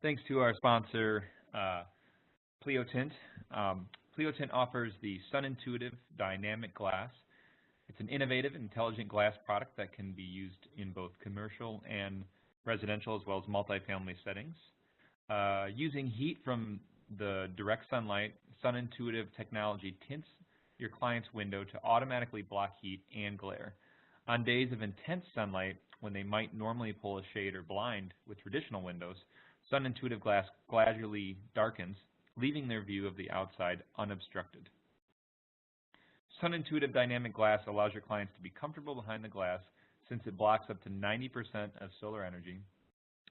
Thanks to our sponsor, PreOccupancy. PreOccupancy offers the Sun-Intuitive Dynamic Glass. It's an innovative, intelligent glass product that can be used in both commercial and residential as well as multifamily settings. Using heat from the direct sunlight, Sun-Intuitive technology tints your client's window to automatically block heat and glare. On days of intense sunlight, when they might normally pull a shade or blind with traditional windows, Sun-Intuitive glass gradually darkens, leaving their view of the outside unobstructed. Sun-Intuitive Dynamic Glass allows your clients to be comfortable behind the glass since it blocks up to 90% of solar energy.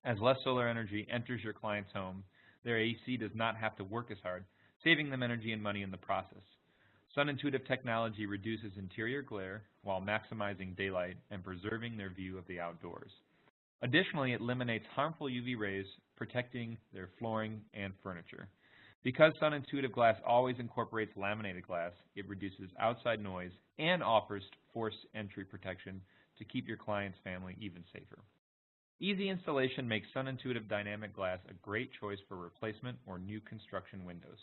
As less solar energy enters your client's home, their AC does not have to work as hard, saving them energy and money in the process. Sun-Intuitive technology reduces interior glare while maximizing daylight and preserving their view of the outdoors. Additionally, it eliminates harmful UV rays, protecting their flooring and furniture. Because Sun-Intuitive glass always incorporates laminated glass, it reduces outside noise and offers forced entry protection to keep your client's family even safer. Easy installation makes Sun-Intuitive Dynamic Glass a great choice for replacement or new construction windows.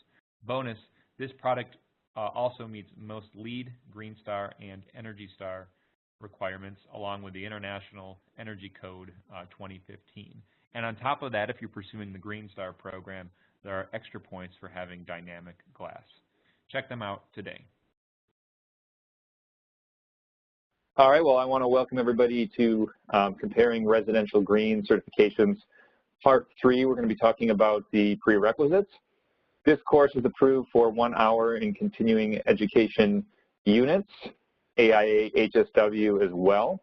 Bonus, this product also meets most LEED, Green Star, and Energy Star requirements, along with the International Energy Code 2015. And on top of that, if you're pursuing the Green Star program, there are extra points for having dynamic glass. Check them out today. All right, well, I want to welcome everybody to Comparing Residential Green Certifications. Part 3, we're going to be talking about the prerequisites. This course is approved for 1 hour in continuing education units, AIA, HSW as well.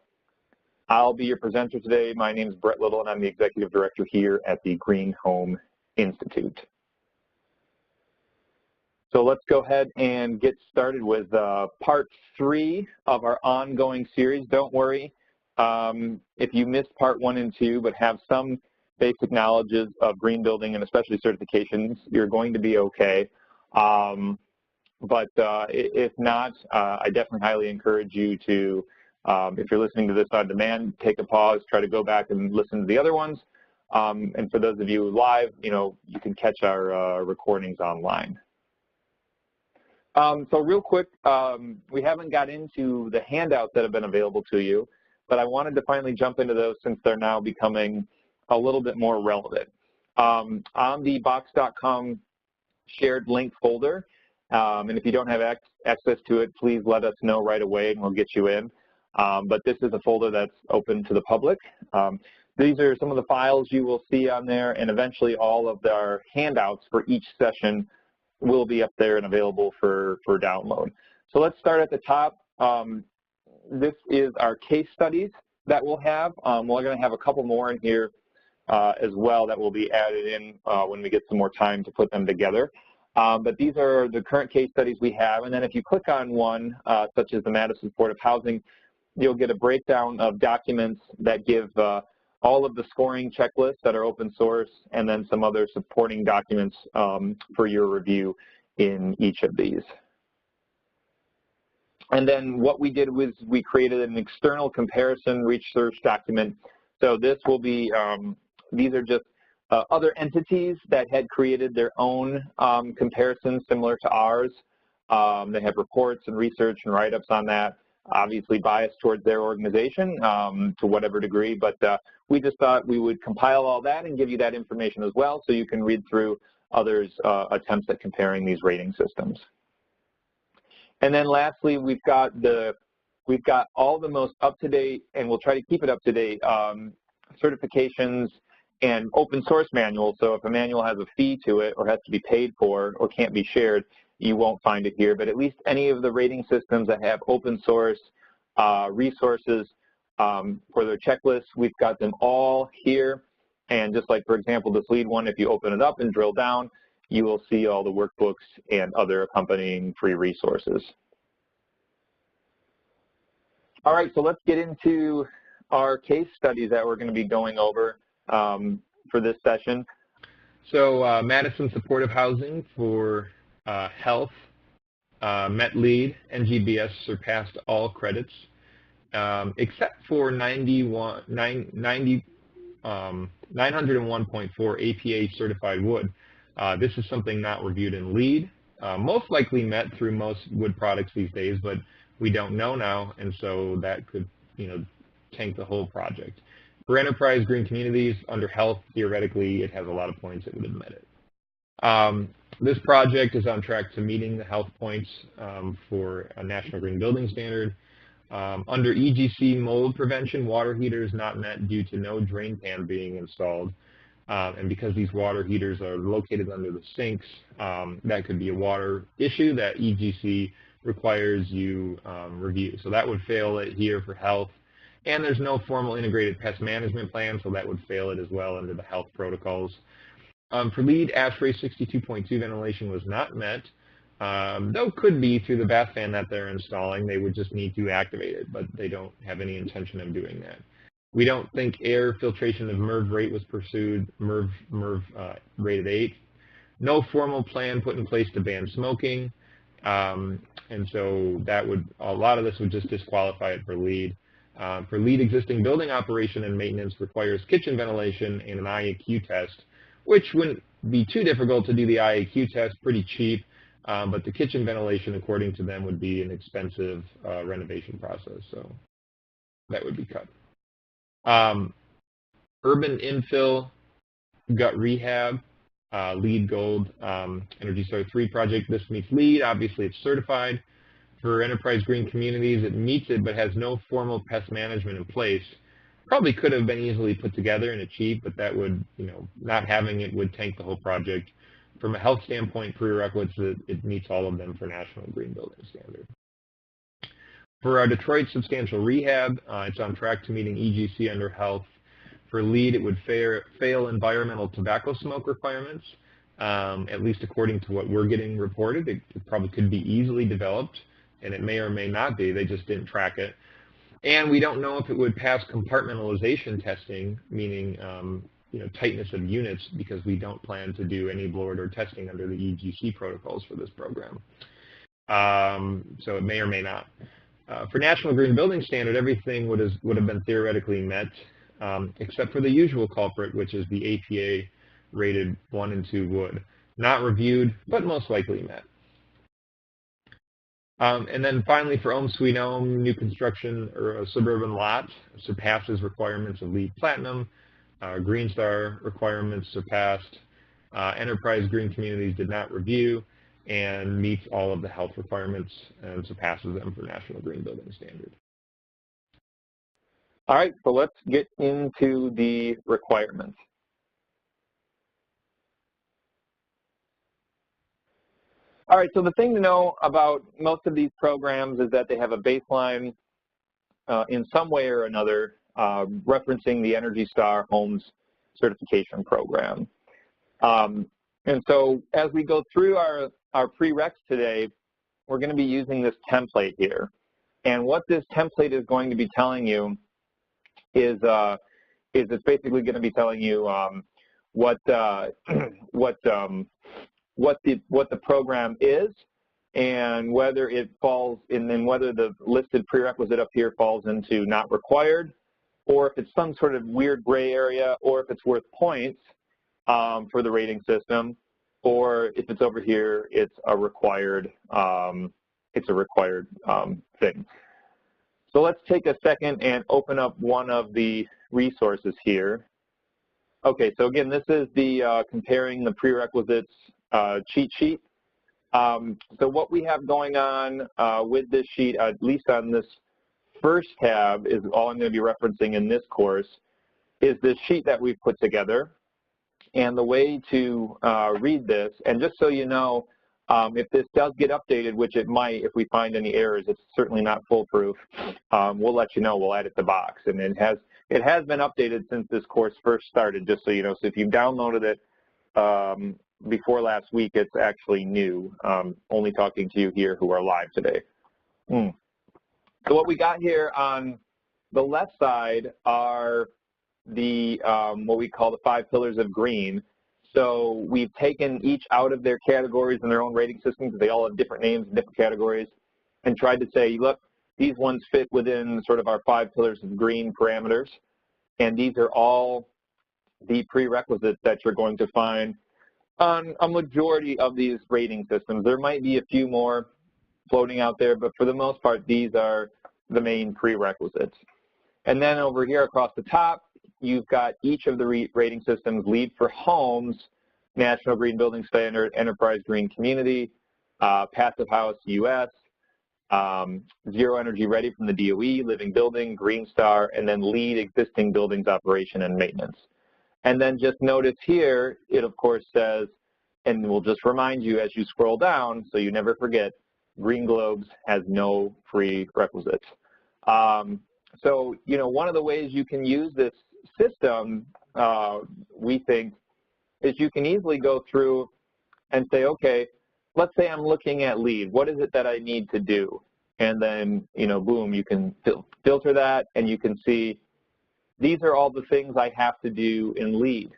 I'll be your presenter today. My name is Brett Little, and I'm the Executive Director here at the Green Home Institute. So let's go ahead and get started with part 3 of our ongoing series. Don't worry if you missed part 1 and 2, but have some basic knowledges of green building and especially certifications, you're going to be okay. But if not, I definitely highly encourage you to, if you're listening to this on demand, take a pause, try to go back and listen to the other ones. And for those of you live, you can catch our recordings online. So real quick, we haven't got into the handouts that have been available to you, but I wanted to finally jump into those since they're now becoming a little bit more relevant. On the box.com shared link folder, and if you don't have access to it, please let us know right away and we'll get you in. But this is a folder that's open to the public. These are some of the files you will see on there, and eventually all of our handouts for each session will be up there and available for download. So let's start at the top. This is our case studies that we'll have. We're going to have a couple more in here as well that will be added in when we get some more time to put them together. But these are the current case studies we have, and then if you click on one, such as the Madison Supportive Housing, you'll get a breakdown of documents that give all of the scoring checklists that are open source, and then some other supporting documents for your review in each of these. And then what we did was we created an external comparison research document. So this will be, these are just other entities that had created their own comparisons similar to ours. They have reports and research and write-ups on that, obviously biased towards their organization to whatever degree, but we just thought we would compile all that and give you that information as well so you can read through others' attempts at comparing these rating systems. And then lastly, we've got all the most up-to-date, and we'll try to keep it up-to-date, certifications and open source manuals. So if a manual has a fee to it or has to be paid for or can't be shared, you won't find it here. But at least any of the rating systems that have open source resources for their checklists, we've got them all here. And just like, for example, this LEED one, if you open it up and drill down, you will see all the workbooks and other accompanying free resources. All right, so let's get into our case studies that we're going to be going over for this session. So Madison Supportive Housing for health met LEED, NGBS surpassed all credits, except for 90 901.4 APA certified wood. This is something not reviewed in LEED, most likely met through most wood products these days, but we don't know now, and so that could, tank the whole project. For enterprise green communities, under health, theoretically, it has a lot of points that would have met it. This project is on track to meeting the health points for a National Green Building Standard. Under EGC mold prevention, water heaters not met due to no drain pan being installed. And because these water heaters are located under the sinks, that could be a water issue that EGC requires you review. So that would fail it here for health. And there's no formal integrated pest management plan, so that would fail it as well under the health protocols. For LEED, ASHRAE 62.2 ventilation was not met, though could be through the bath fan that they're installing. They would just need to activate it, but they don't have any intention of doing that. We don't think air filtration of Merv rate was pursued, Merv rated 8. No formal plan put in place to ban smoking, and so that would, a lot of this would just disqualify it for LEED. For LEED, existing building operation and maintenance requires kitchen ventilation and an IAQ test, which wouldn't be too difficult to do the IAQ test, pretty cheap, but the kitchen ventilation, according to them, would be an expensive renovation process, so that would be cut. Urban infill, gut rehab, LEED Gold, Energy Star 3 project. This meets LEED. Obviously, it's certified. For enterprise green communities, it meets it, but has no formal pest management in place. Probably could have been easily put together and achieved, but that would, not having it would tank the whole project. From a health standpoint, prerequisites, it meets all of them for National Green Building Standard. For our Detroit substantial rehab, it's on track to meeting EGC under health. For LEED, it would fail environmental tobacco smoke requirements, at least according to what we're getting reported. It probably could be easily developed, and it may or may not be. They just didn't track it. And we don't know if it would pass compartmentalization testing, meaning tightness of units, because we don't plan to do any blower door testing under the EGC protocols for this program. So it may or may not. For National Green Building Standard, everything would have been theoretically met, except for the usual culprit, which is the APA rated 1 and 2 wood. Not reviewed, but most likely met. And then finally, for Ohm Suite Ohm, new construction or a suburban lot surpasses requirements of LEED Platinum. Green Star requirements surpassed. Enterprise green communities did not review and meets all of the health requirements and surpasses them for National Green Building Standard. All right, so let's get into the requirements. All right, so the thing to know about most of these programs is that they have a baseline in some way or another referencing the Energy Star Homes certification program. And so as we go through our prereqs today, we're going to be using this template here. And what this template is going to be telling you is it's basically going to be telling you what the program is and whether it falls in, and whether the listed prerequisite up here falls into not required, or if it's some sort of weird gray area, or if it's worth points for the rating system, or if it's over here, it's a required thing. So let's take a second and open up one of the resources here. Okay, so again, this is the comparing the prerequisites cheat sheet. So what we have going on with this sheet, at least on this first tab, is all I'm going to be referencing in this course, is this sheet that we've put together. And the way to read this, and just so you know, if this does get updated, which it might if we find any errors, it's certainly not foolproof, we'll let you know, we'll add it to box. And it has been updated since this course first started, just so you know. So if you downloaded it before last week, it's actually new, only talking to you here who are live today. So what we got here on the left side are the what we call the 5 pillars of green. So we've taken each out of their categories and their own rating systems, because they all have different names and different categories, and tried to say, look, these ones fit within sort of our 5 pillars of green parameters, and these are all the prerequisites that you're going to find on a majority of these rating systems. There might be a few more floating out there, but for the most part, these are the main prerequisites. And then over here across the top, you've got each of the rating systems: LEED for homes, National Green Building Standard, Enterprise Green Community, Passive House US, Zero Energy Ready from the DOE, Living Building, Green Star, and then LEED Existing Buildings Operation and Maintenance. And then just notice here, it of course says, and we'll just remind you as you scroll down so you never forget, Green Globes has no prerequisites. So, you know, one of the ways you can use this system, we think, is you can easily go through and say, okay, let's say I'm looking at LEED. What is it that I need to do? And then, you know, boom, you can filter that, and you can see these are all the things I have to do in LEED.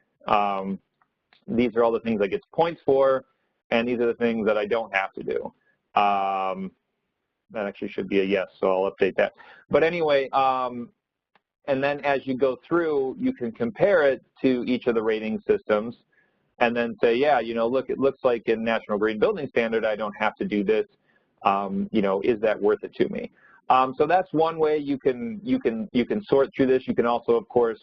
These are all the things I get points for, and these are the things that I don't have to do. That actually should be a yes, so I'll update that. But anyway, and then as you go through, you can compare it to each of the rating systems and then say, yeah, you know, look, it looks like in National Green Building Standard, I don't have to do this. You know, is that worth it to me? So that's one way you can sort through this. You can also, of course,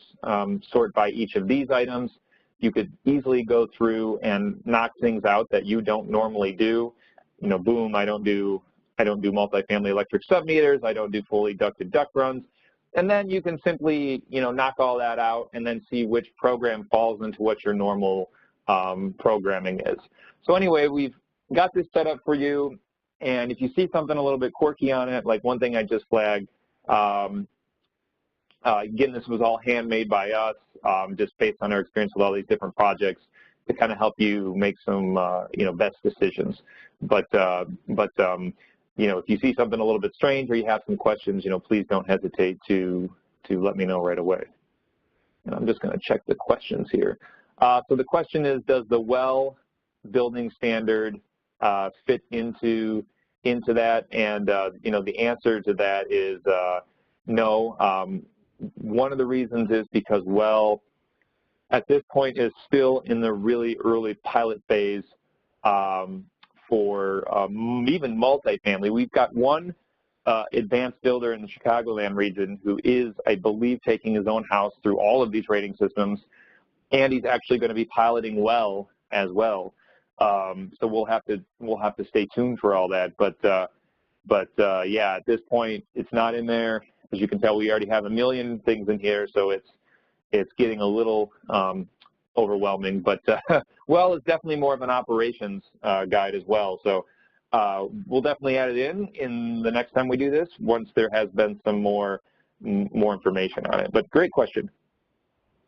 sort by each of these items. You could easily go through and knock things out that you don't normally do. You know, boom, I don't do multifamily electric submeters. I don't do fully ducted duct runs. And then you can simply, you know, knock all that out and then see which program falls into what your normal programming is. So anyway, we've got this set up for you. And if you see something a little bit quirky on it, like one thing I just flagged, again, this was all handmade by us, just based on our experience with all these different projects to kind of help you make some, you know, best decisions. But you know, if you see something a little bit strange or you have some questions, you know, please don't hesitate to let me know right away. And I'm just going to check the questions here. So the question is, does the well building standard fit into that? And you know, the answer to that is no. One of the reasons is because well, at this point, is still in the really early pilot phase for even multifamily. We've got one advanced builder in the Chicagoland region who is, I believe, taking his own house through all of these rating systems, and he's actually going to be piloting well as well. So we'll have to stay tuned for all that. But yeah, at this point, it's not in there. As you can tell, we already have a million things in here, so it's getting a little overwhelming. But well, it's definitely more of an operations guide as well. So we'll definitely add it in the next time we do this, once there has been some more information on it. But great question.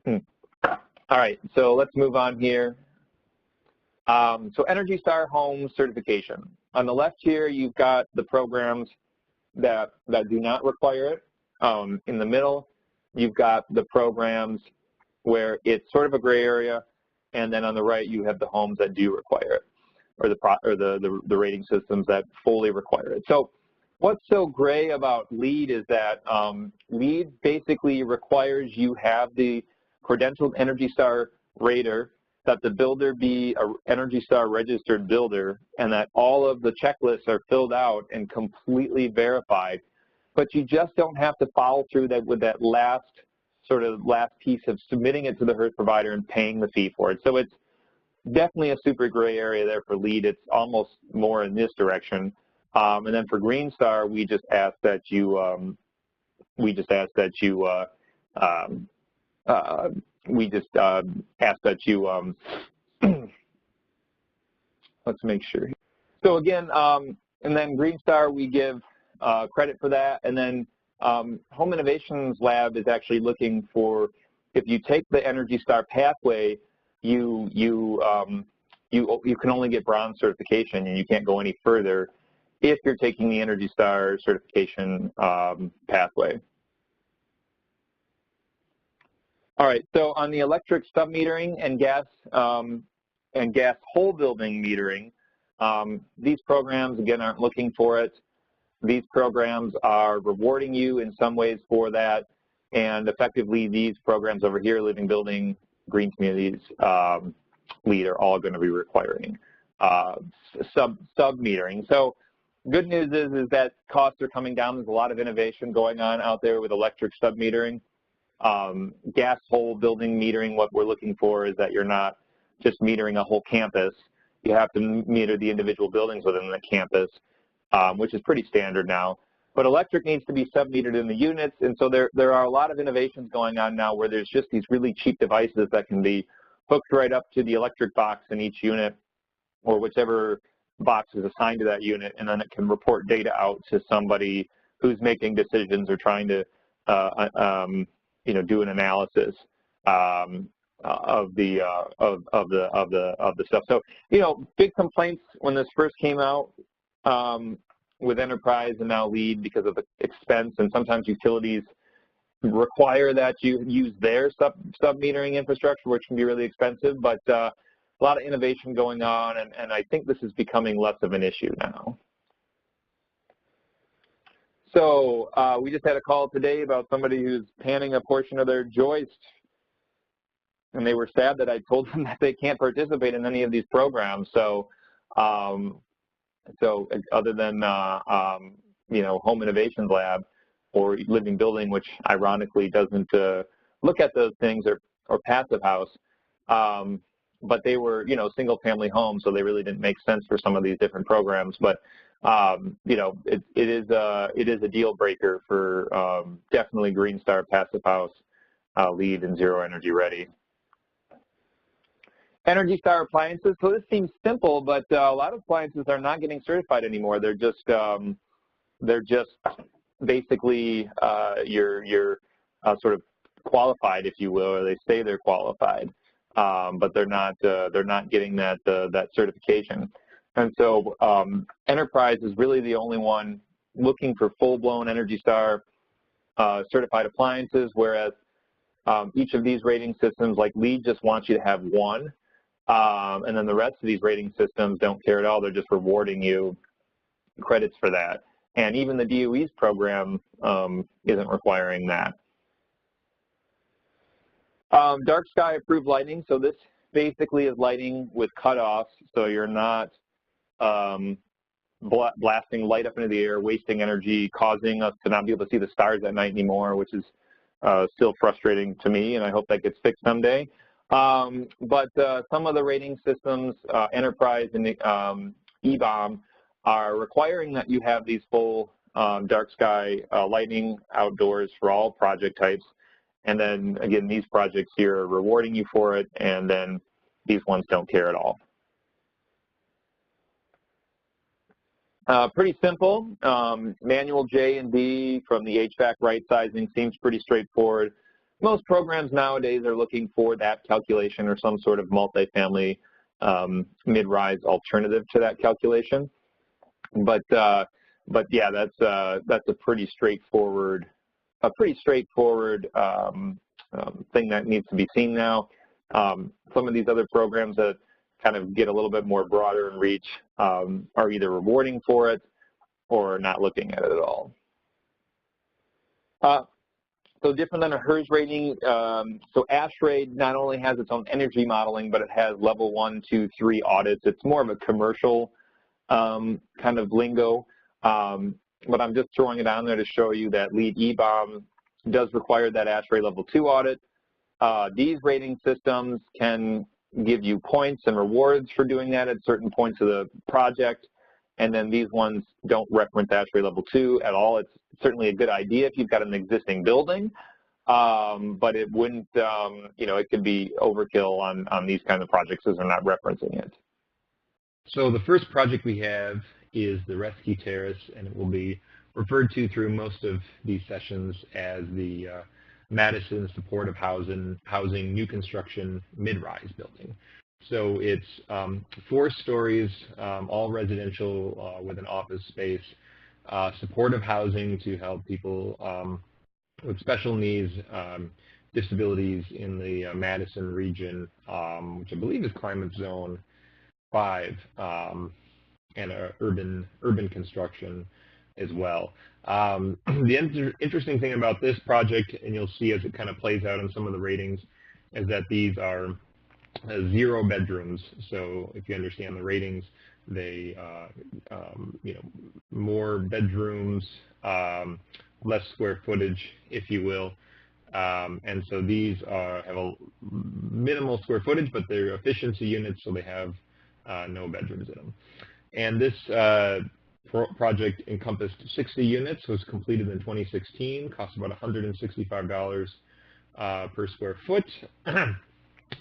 All right, so let's move on here. So Energy Star Home Certification. On the left here, you've got the programs that do not require it. In the middle, you've got the programs where it's sort of a gray area, and then on the right, you have the homes that do require it, or the rating systems that fully require it. So what's so gray about LEED is that LEED basically requires you have the credentialed Energy Star rater, that the builder be an Energy Star registered builder, and that all of the checklists are filled out and completely verified. But you just don't have to follow through that with that last piece of submitting it to the HERS provider and paying the fee for it. So it's definitely a super gray area there for LEED. It's almost more in this direction. And then for Green Star, we just ask that you let's make sure. So again, and then Green Star, we give credit for that. And then Home Innovations Lab is actually looking for, if you take the Energy Star pathway, you can only get bronze certification, and you can't go any further if you're taking the Energy Star certification pathway. All right, so on the electric submetering and gas whole building metering, these programs, again, aren't looking for it. These programs are rewarding you in some ways for that, and effectively these programs over here, Living Building, green communities, LEED are all going to be requiring sub-metering. So good news is that costs are coming down. There's a lot of innovation going on out there with electric sub-metering. Gas hole building metering, what we're looking for is that you're not just metering a whole campus. You have to meter the individual buildings within the campus, which is pretty standard now. But electric needs to be sub-metered in the units, and so there are a lot of innovations going on now where there's just these really cheap devices that can be hooked right up to the electric box in each unit, or whichever box is assigned to that unit, and then it can report data out to somebody who's making decisions or trying to do an analysis of the stuff. So big complaints when this first came out with Enterprise and now LEED because of the expense, and sometimes utilities require that you use their sub-metering infrastructure, which can be really expensive, but a lot of innovation going on, and I think this is becoming less of an issue now. So we just had a call today about somebody who's panning a portion of their joist, and they were sad that I told them that they can't participate in any of these programs. So, other than Home Innovations Lab or Living Building, which ironically doesn't look at those things, or Passive House, but they were single-family homes, so they really didn't make sense for some of these different programs. But it is a deal breaker for definitely Green Star, Passive House, LEED, and Zero Energy Ready. Energy Star appliances. So this seems simple, but a lot of appliances are not getting certified anymore. They're just basically you're sort of qualified, if you will, or they say they're qualified, but they're not getting that certification. And so Enterprise is really the only one looking for full-blown Energy Star certified appliances, whereas each of these rating systems, like LEED, just wants you to have one, and then the rest of these rating systems don't care at all. They're just rewarding you credits for that. And even the DOE's program isn't requiring that. Dark sky approved lighting. So this basically is lighting with cutoffs, so you're not blasting light up into the air, wasting energy, causing us to not be able to see the stars at night anymore, which is still frustrating to me, and I hope that gets fixed someday. But some of the rating systems, Enterprise and EBOM, are requiring that you have these full dark sky lighting outdoors for all project types. And then, again, these projects here are rewarding you for it, and then these ones don't care at all. Pretty simple. Manual J and D from the HVAC right sizing seems pretty straightforward. Most programs nowadays are looking for that calculation or some sort of multifamily mid-rise alternative to that calculation. But yeah, that's a pretty straightforward thing that needs to be seen now. Some of these other programs that kind of get a little bit more broader in reach are either rewarding for it or not looking at it at all. So different than a HERS rating, so ASHRAE not only has its own energy modeling, but it has level 1, 2, 3 audits. It's more of a commercial kind of lingo, but I'm just throwing it on there to show you that LEED EBOM does require that ASHRAE level 2 audit. These rating systems can give you points and rewards for doing that at certain points of the project, and then these ones don't reference ASHRAE level 2 at all. It's certainly a good idea if you've got an existing building, but it wouldn't, it could be overkill on these kind of projects as they're not referencing it. So the first project we have is the Rescue Terrace, and it will be referred to through most of these sessions as the Madison Supportive Housing New Construction Mid-Rise Building. So it's 4 stories, all residential with an office space, supportive housing to help people with special needs, disabilities in the Madison region, which I believe is climate zone 5, and urban construction as well. The interesting thing about this project, and you'll see as it kind of plays out in some of the ratings, is that these are 0 bedrooms. So if you understand the ratings, they, you know, more bedrooms, less square footage, if you will. And so these have a minimal square footage, but they're efficiency units, so they have no bedrooms in them. And this project encompassed 60 units, was completed in 2016, cost about $165 per square foot.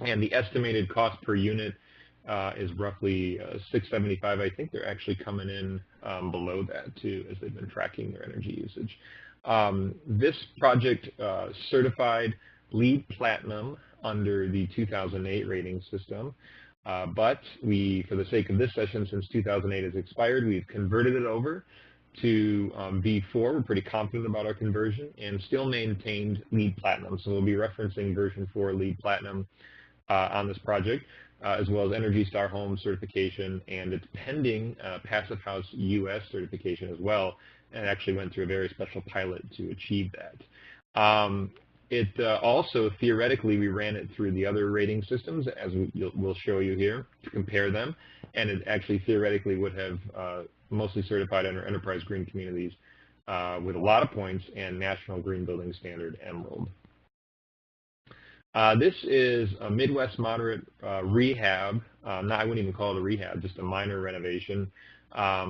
And the estimated cost per unit is roughly $675. I think they're actually coming in below that too, as they've been tracking their energy usage. This project certified LEED Platinum under the 2008 rating system. But we, for the sake of this session, since 2008 has expired, we've converted it over to B4. We're pretty confident about our conversion and still maintained LEED Platinum. So we'll be referencing version 4 LEED Platinum on this project, as well as Energy Star Home certification, and it's pending Passive House US certification as well, and actually went through a very special pilot to achieve that. It also, theoretically, we ran it through the other rating systems, as we'll show you here, to compare them, and it actually theoretically would have mostly certified under Enterprise Green Communities with a lot of points and National Green Building Standard Emerald. This is a Midwest moderate rehab. I wouldn't even call it a rehab, just a minor renovation,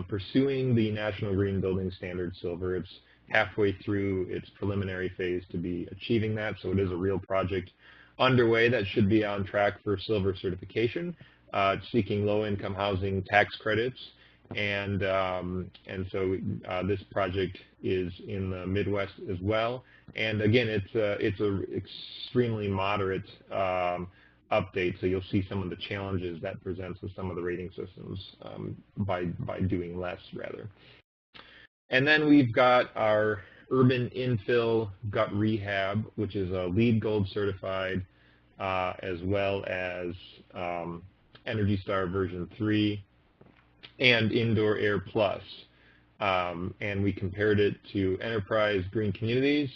pursuing the National Green Building Standard Silver. It's halfway through its preliminary phase to be achieving that, so it is a real project underway that should be on track for Silver certification. It's seeking low-income housing tax credits, and so this project is in the Midwest as well. And again, it's a extremely moderate update, so you'll see some of the challenges that presents with some of the rating systems by doing less, rather. And then we've got our urban infill gut rehab, which is a LEED Gold certified, as well as Energy Star version 3 and Indoor AirPlus. And we compared it to Enterprise Green Communities,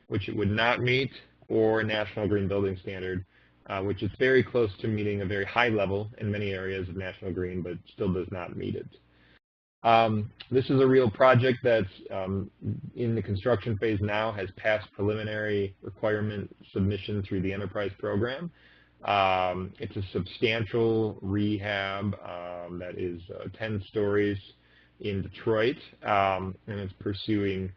which it would not meet, or National Green Building Standard, which is very close to meeting a very high level in many areas of National Green, but still does not meet it. This is a real project that's in the construction phase now, has passed preliminary requirement submission through the Enterprise program. It's a substantial rehab that is 10 stories in Detroit, and it's pursuing,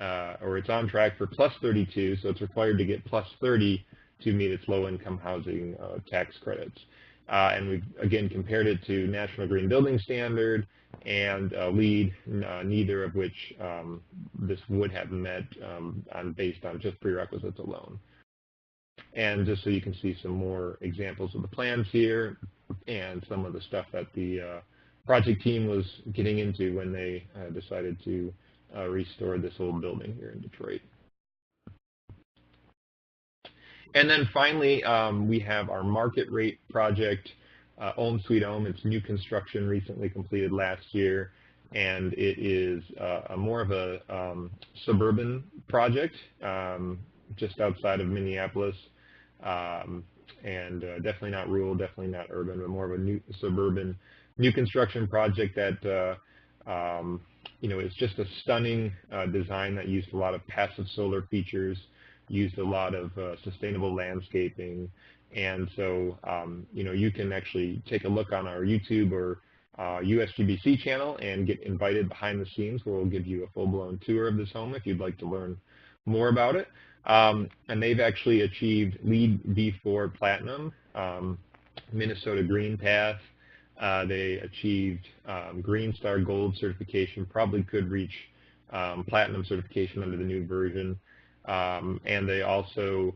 or it's on track for plus 32, so it's required to get plus 30 to meet its low-income housing tax credits. And we've, again, compared it to National Green Building Standard and LEED, neither of which this would have met based on just prerequisites alone. And just so you can see some more examples of the plans here and some of the stuff that the project team was getting into when they decided to restore this old building here in Detroit. And then finally, we have our market rate project, Ohm Suite Ohm. It's new construction, recently completed last year, and it is more of a suburban project just outside of Minneapolis, and definitely not rural, definitely not urban, but more of a new suburban new construction project that you know, it's just a stunning design that used a lot of passive solar features, used a lot of sustainable landscaping, and so you know, you can actually take a look on our YouTube or USGBC channel and get invited behind the scenes, where we'll give you a full-blown tour of this home if you'd like to learn more about it. And they've actually achieved LEED B4 Platinum, Minnesota Green Path. They achieved Green Star Gold certification, probably could reach Platinum certification under the new version. And they also,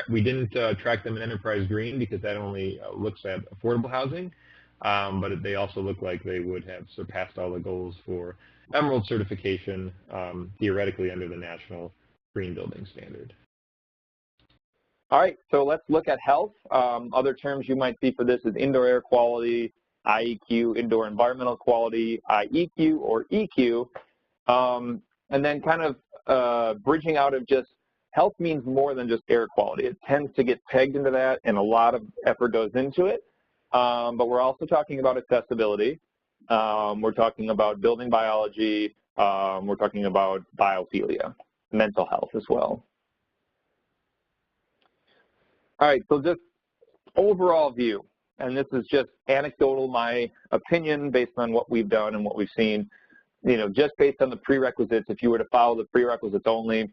we didn't track them in Enterprise Green because that only looks at affordable housing, but they also look like they would have surpassed all the goals for Emerald certification, theoretically under the National Green Building Standard. All right, so let's look at health. Other terms you might see for this is indoor air quality, IEQ, indoor environmental quality, IEQ or EQ, and then kind of bridging out of just health means more than just air quality. It tends to get pegged into that, and a lot of effort goes into it. But we're also talking about accessibility. We're talking about building biology. We're talking about biophilia, mental health as well. All right, so just overall view, and this is just anecdotal, my opinion based on what we've done and what we've seen. You know, just based on the prerequisites, if you were to follow the prerequisites only,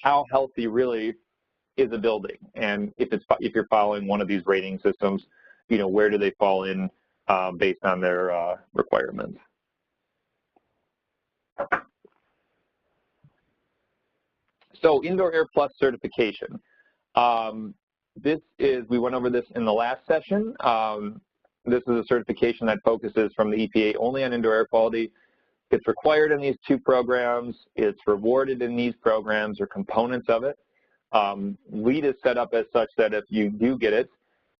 how healthy really is a building? And if you're following one of these rating systems, you know, where do they fall in based on their requirements? So Indoor AirPlus certification. We went over this in the last session. This is a certification that focuses from the EPA only on indoor air quality. It's required in these two programs. It's rewarded in these programs or components of it. LEED is set up as such that if you do get it,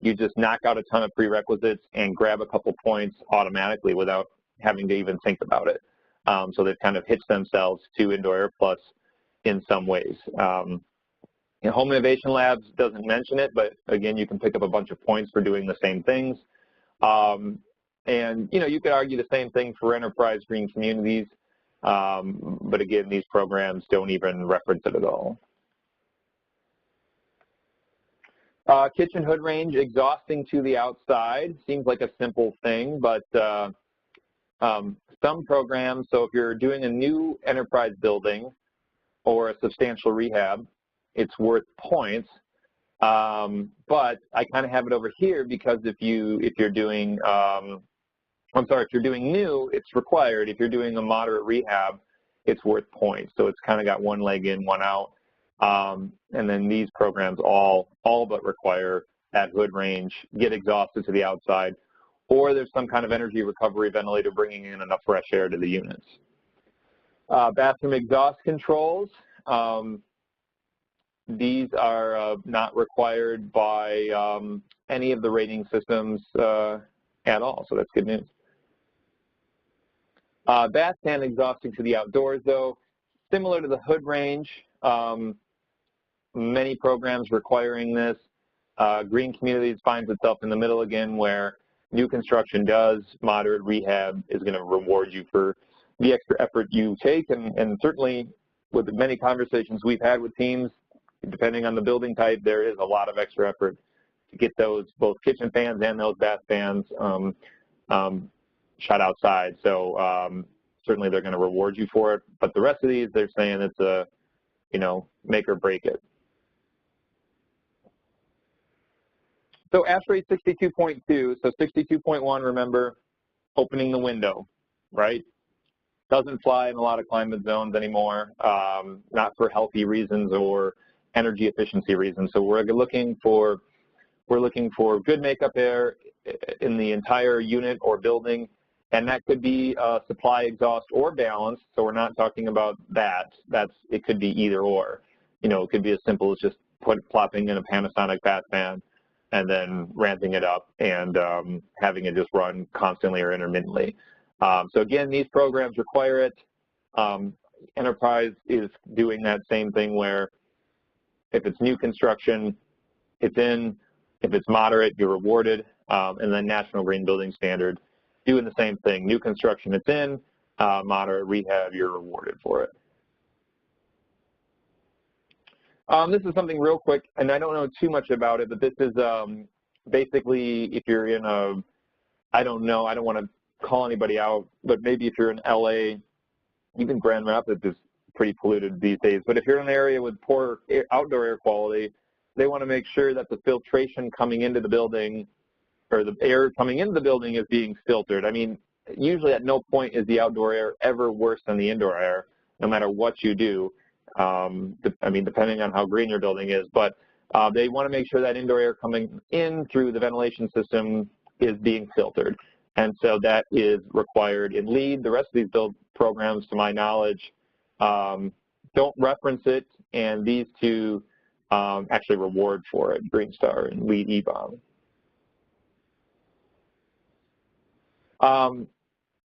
you just knock out a ton of prerequisites and grab a couple points automatically without having to even think about it. So they've kind of hitched themselves to Indoor AirPlus in some ways. You know, Home Innovation Labs doesn't mention it, but again, you can pick up a bunch of points for doing the same things. And, you know, you could argue the same thing for enterprise green communities, but again, these programs don't even reference it at all. Kitchen hood range, exhausting to the outside, seems like a simple thing, but some programs, so if you're doing a new enterprise building or a substantial rehab, it's worth points. But I kind of have it over here because if you're doing if you're doing new, it's required. If you're doing a moderate rehab, it's worth points. So it's kind of got one leg in, one out. And then these programs all but require that hood range, get exhausted to the outside, or there's some kind of energy recovery ventilator bringing in enough fresh air to the units. Bathroom exhaust controls. These are not required by any of the rating systems at all, so that's good news. Bath stand exhausting to the outdoors, though, similar to the hood range, many programs requiring this. Green Communities finds itself in the middle again, where new construction does, moderate rehab is going to reward you for the extra effort you take, and certainly with the many conversations we've had with teams, depending on the building type, there is a lot of extra effort to get those both kitchen fans and those bath fans shot outside. So certainly they're going to reward you for it. But the rest of these, they're saying it's a, you know, make or break it. So ASHRAE 62.2, so 62.1, remember, opening the window, right? Doesn't fly in a lot of climate zones anymore, not for healthy reasons or energy efficiency reasons. So we're looking for good makeup air in the entire unit or building, and that could be supply exhaust or balance. So we're not talking about that. It could be either or. You know, it could be as simple as just plopping in a Panasonic bath fan and then ramping it up and having it just run constantly or intermittently. So again, these programs require it. Enterprise is doing that same thing where if it's new construction, it's in. If it's moderate, you're rewarded. And then National Green Building Standard doing the same thing. New construction, it's in. Moderate rehab, you're rewarded for it. This is something real quick, and I don't know too much about it, but this is basically if you're in a, I don't know, I don't want to call anybody out, but maybe if you're in LA, even Grand Rapids is pretty polluted these days, but if you're in an area with poor outdoor air quality, they want to make sure that the filtration coming into the building or the air coming into the building is being filtered. I mean, usually at no point is the outdoor air ever worse than the indoor air, no matter what you do. I mean, depending on how green your building is, but they want to make sure that indoor air coming in through the ventilation system is being filtered. And so that is required in LEED. The rest of these build programs, to my knowledge, don't reference it, and these two actually reward for it, Green Star and LEED E-Bomb.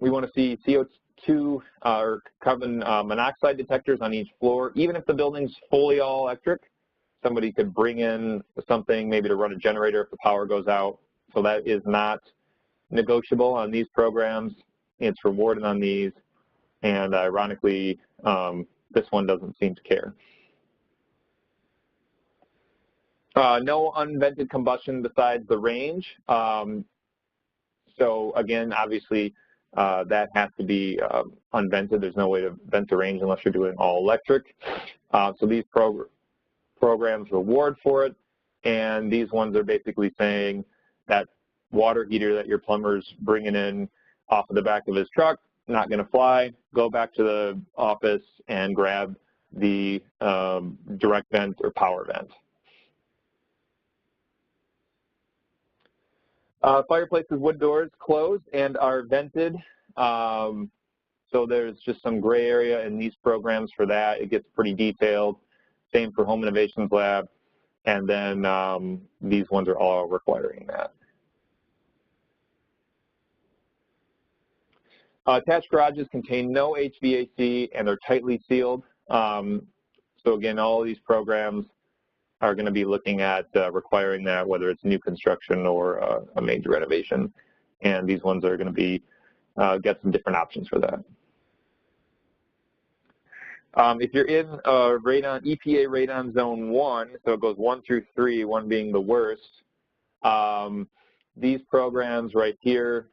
We want to see CO2 or carbon monoxide detectors on each floor, even if the building's fully all electric. somebody could bring in something maybe to run a generator if the power goes out. So that is not negotiable on these programs. It's rewarded on these, and ironically, this one doesn't seem to care. No unvented combustion besides the range. So again, obviously, that has to be unvented. There's no way to vent the range unless you're doing all electric. So these programs reward for it, and these ones are basically saying that water heater that your plumber's bringing in off of the back of his truck, not going to fly. Go back to the office and grab the direct vent or power vent. Fireplaces, wood doors close and are vented. So there's just some gray area in these programs for that. It gets pretty detailed. Same for Home Innovations Lab. And then these ones are all requiring that. Attached garages contain no HVAC and are tightly sealed. So again, all of these programs are going to be looking at requiring that, whether it's new construction or a major renovation. And these ones are going to be get some different options for that. If you're in radon, EPA radon zone 1, so it goes 1 through 3, 1 being the worst, these programs right here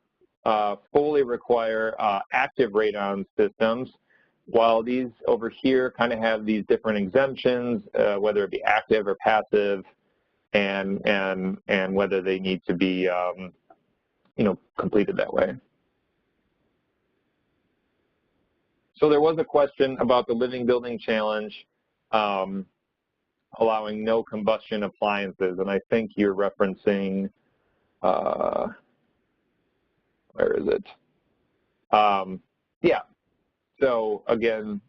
fully require active radon systems, while these over here kind of have these different exemptions, whether it be active or passive, and whether they need to be completed that way. So there was a question about the Living Building Challenge allowing no combustion appliances, and I think you're referencing, where is it? Yeah. So again,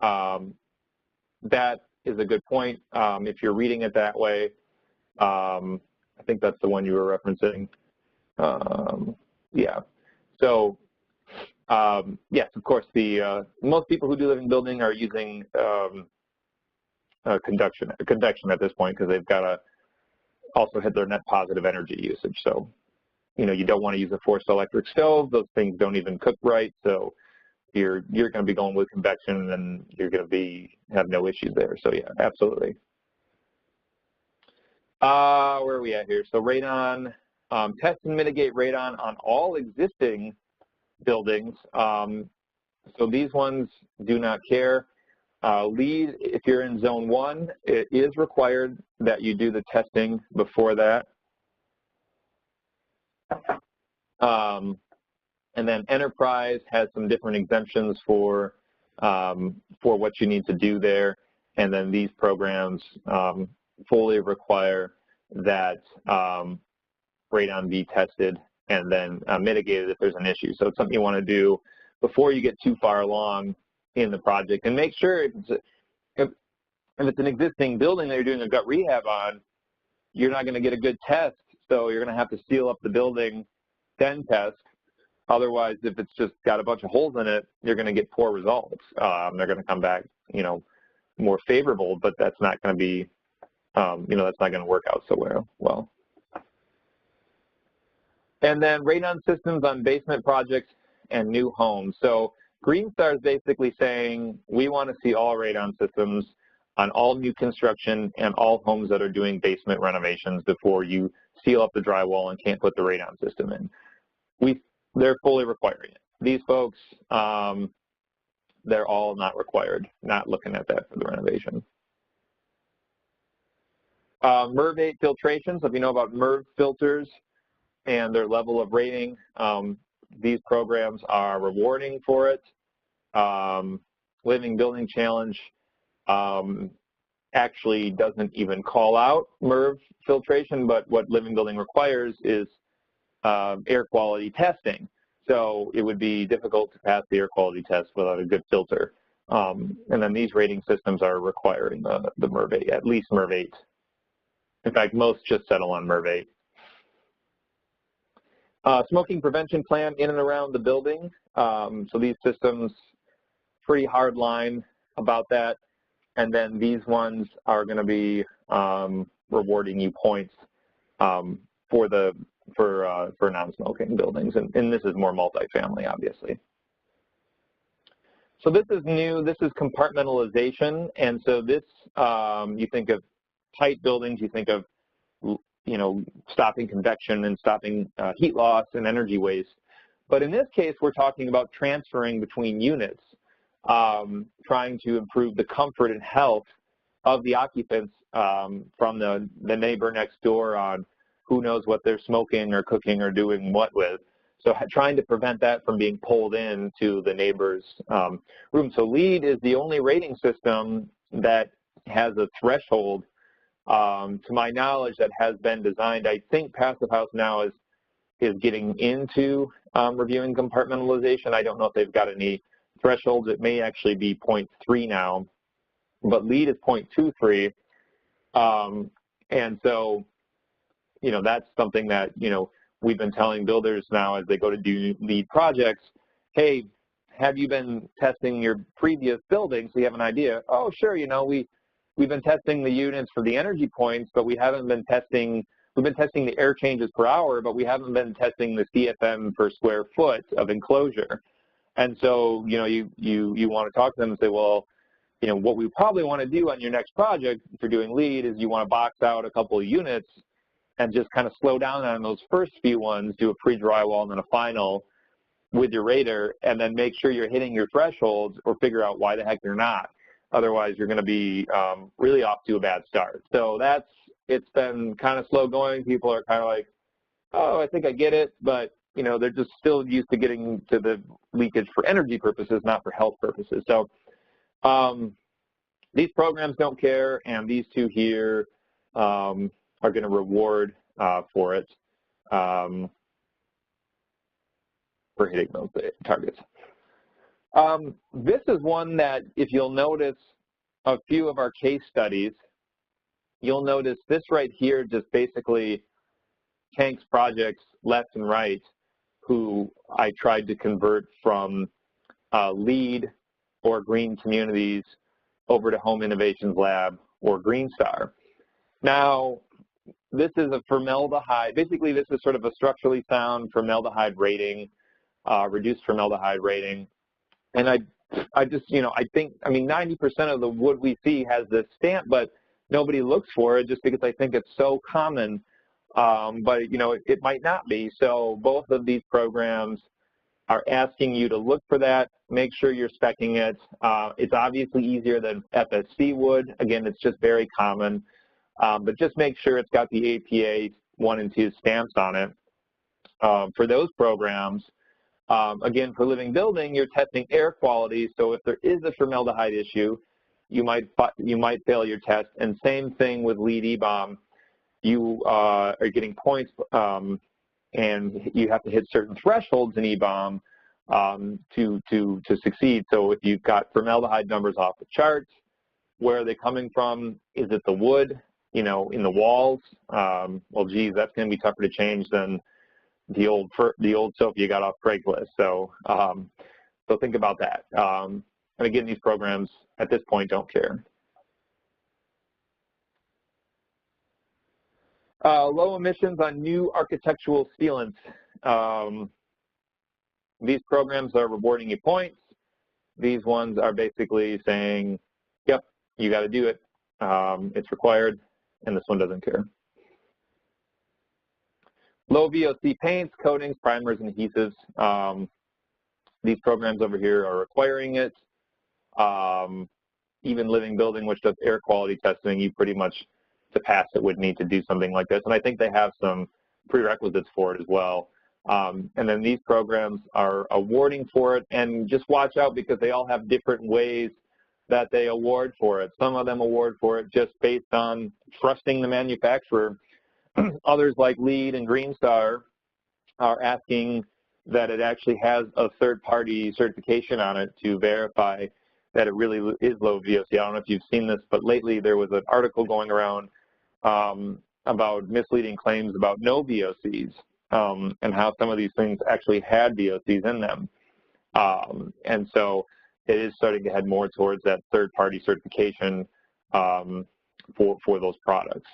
that is a good point. If you're reading it that way, I think that's the one you were referencing. Yeah. So yes, of course, the most people who do living building are using conduction at this point, because they've got to also hit their net positive energy usage. So, you don't want to use a forced electric stove. Those things don't even cook right. So you're going to be going with convection, and you're going to have no issues there. So yeah, absolutely. Where are we at here? So radon, test and mitigate radon on all existing buildings. So these ones do not care. LEED, if you're in zone 1, it is required that you do the testing before that. And then Enterprise has some different exemptions for what you need to do there. And then these programs fully require that radon be tested and then mitigated if there's an issue. So it's something you want to do before you get too far along in the project, and make sure if it's an existing building that you're doing a gut rehab on, you're not going to get a good test. So you're going to have to seal up the building, then test. Otherwise, if it's just got a bunch of holes in it, you're going to get poor results. They're going to come back, more favorable, but that's not going to be, that's not going to work out so well. And then radon systems on basement projects and new homes. So Green Star is basically saying we want to see all radon systems on all new construction and all homes that are doing basement renovations before you seal up the drywall and can't put the radon system in. They're fully requiring it. These folks, they're all not required, not looking at that for the renovation. Merv 8 filtration, so if you know about Merv Filters and their level of rating, these programs are rewarding for it. Living Building Challenge actually doesn't even call out Merv filtration, but what Living Building requires is air quality testing. So it would be difficult to pass the air quality test without a good filter. And then these rating systems are requiring the Merv 8, at least Merv 8. In fact, most just settle on Merv 8. Smoking prevention plan in and around the building. So these systems, pretty hard line about that. And then these ones are going to be rewarding you points for non-smoking buildings, and this is more multifamily, obviously. So this is new. This is compartmentalization, and so this you think of tight buildings, you think of stopping convection and stopping heat loss and energy waste. But in this case, we're talking about transferring between units, trying to improve the comfort and health of the occupants from the neighbor next door on who knows what they're smoking or cooking or doing what with. So trying to prevent that from being pulled into the neighbor's room. So LEED is the only rating system that has a threshold, to my knowledge, that has been designed. I think Passive House now is getting into reviewing compartmentalization. I don't know if they've got any thresholds. It may actually be 0.3 now, but LEED is 0.23. And so, that's something that, we've been telling builders now as they go to do LEED projects, hey, have you been testing your previous buildings so you have an idea? Oh, sure, we've been testing the units for the energy points, but we haven't been testing, we've been testing the air changes per hour, but we haven't been testing the CFM per square foot of enclosure. And so, you want to talk to them and say, well, what we probably want to do on your next project, if you're doing LEED, is you want to box out a couple of units and just kind of slow down on those first few ones, do a pre-drywall and then a final with your rater, and then make sure you're hitting your thresholds or figure out why the heck you're not. Otherwise, you're going to be really off to a bad start. So it's been kind of slow going. People are kind of like, oh, I think I get it, but they're just still used to getting to the leakage for energy purposes, not for health purposes. So these programs don't care, and these two here are going to reward for it, for hitting those targets. This is one that, if you'll notice a few of our case studies, you'll notice this right here just basically tanks projects left and right who I tried to convert from LEED or green communities over to Home Innovations Lab or Green Star. Now, this is a formaldehyde. Basically, this is sort of a structurally sound formaldehyde rating, reduced formaldehyde rating. And I think, 90% of the wood we see has this stamp, but nobody looks for it just because I think it's so common. But, it might not be. So both of these programs are asking you to look for that, make sure you're speccing it. It's obviously easier than FSC wood. Again, it's just very common. But just make sure it's got the APA 1 and 2 stamps on it. For those programs, again, for living building, you're testing air quality. So if there is a formaldehyde issue, you might fail your test. And same thing with LEED E-bomb. You are getting points, and you have to hit certain thresholds in E-bomb to succeed. So if you've got formaldehyde numbers off the charts, where are they coming from? Is it the wood, in the walls? Well, geez, that's going to be tougher to change than the old soap you got off Craigslist. So, so think about that. And again, these programs at this point don't care. Low emissions on new architectural sealants. These programs are rewarding you points. These ones are basically saying, yep, you got to do it. It's required, and this one doesn't care. Low VOC paints, coatings, primers, and adhesives. These programs over here are requiring it. Even living building, which does air quality testing, you pretty much, to pass it, would need to do something like this. And I think they have some prerequisites for it as well. And then these programs are awarding for it, and just watch out because they all have different ways that they award for it. Some of them award for it just based on trusting the manufacturer. Others, like LEED and Green Star, are asking that it actually has a third-party certification on it to verify that it really is low VOC. I don't know if you've seen this, but lately there was an article going around about misleading claims about no VOCs, and how some of these things actually had VOCs in them. And so it is starting to head more towards that third-party certification for those products.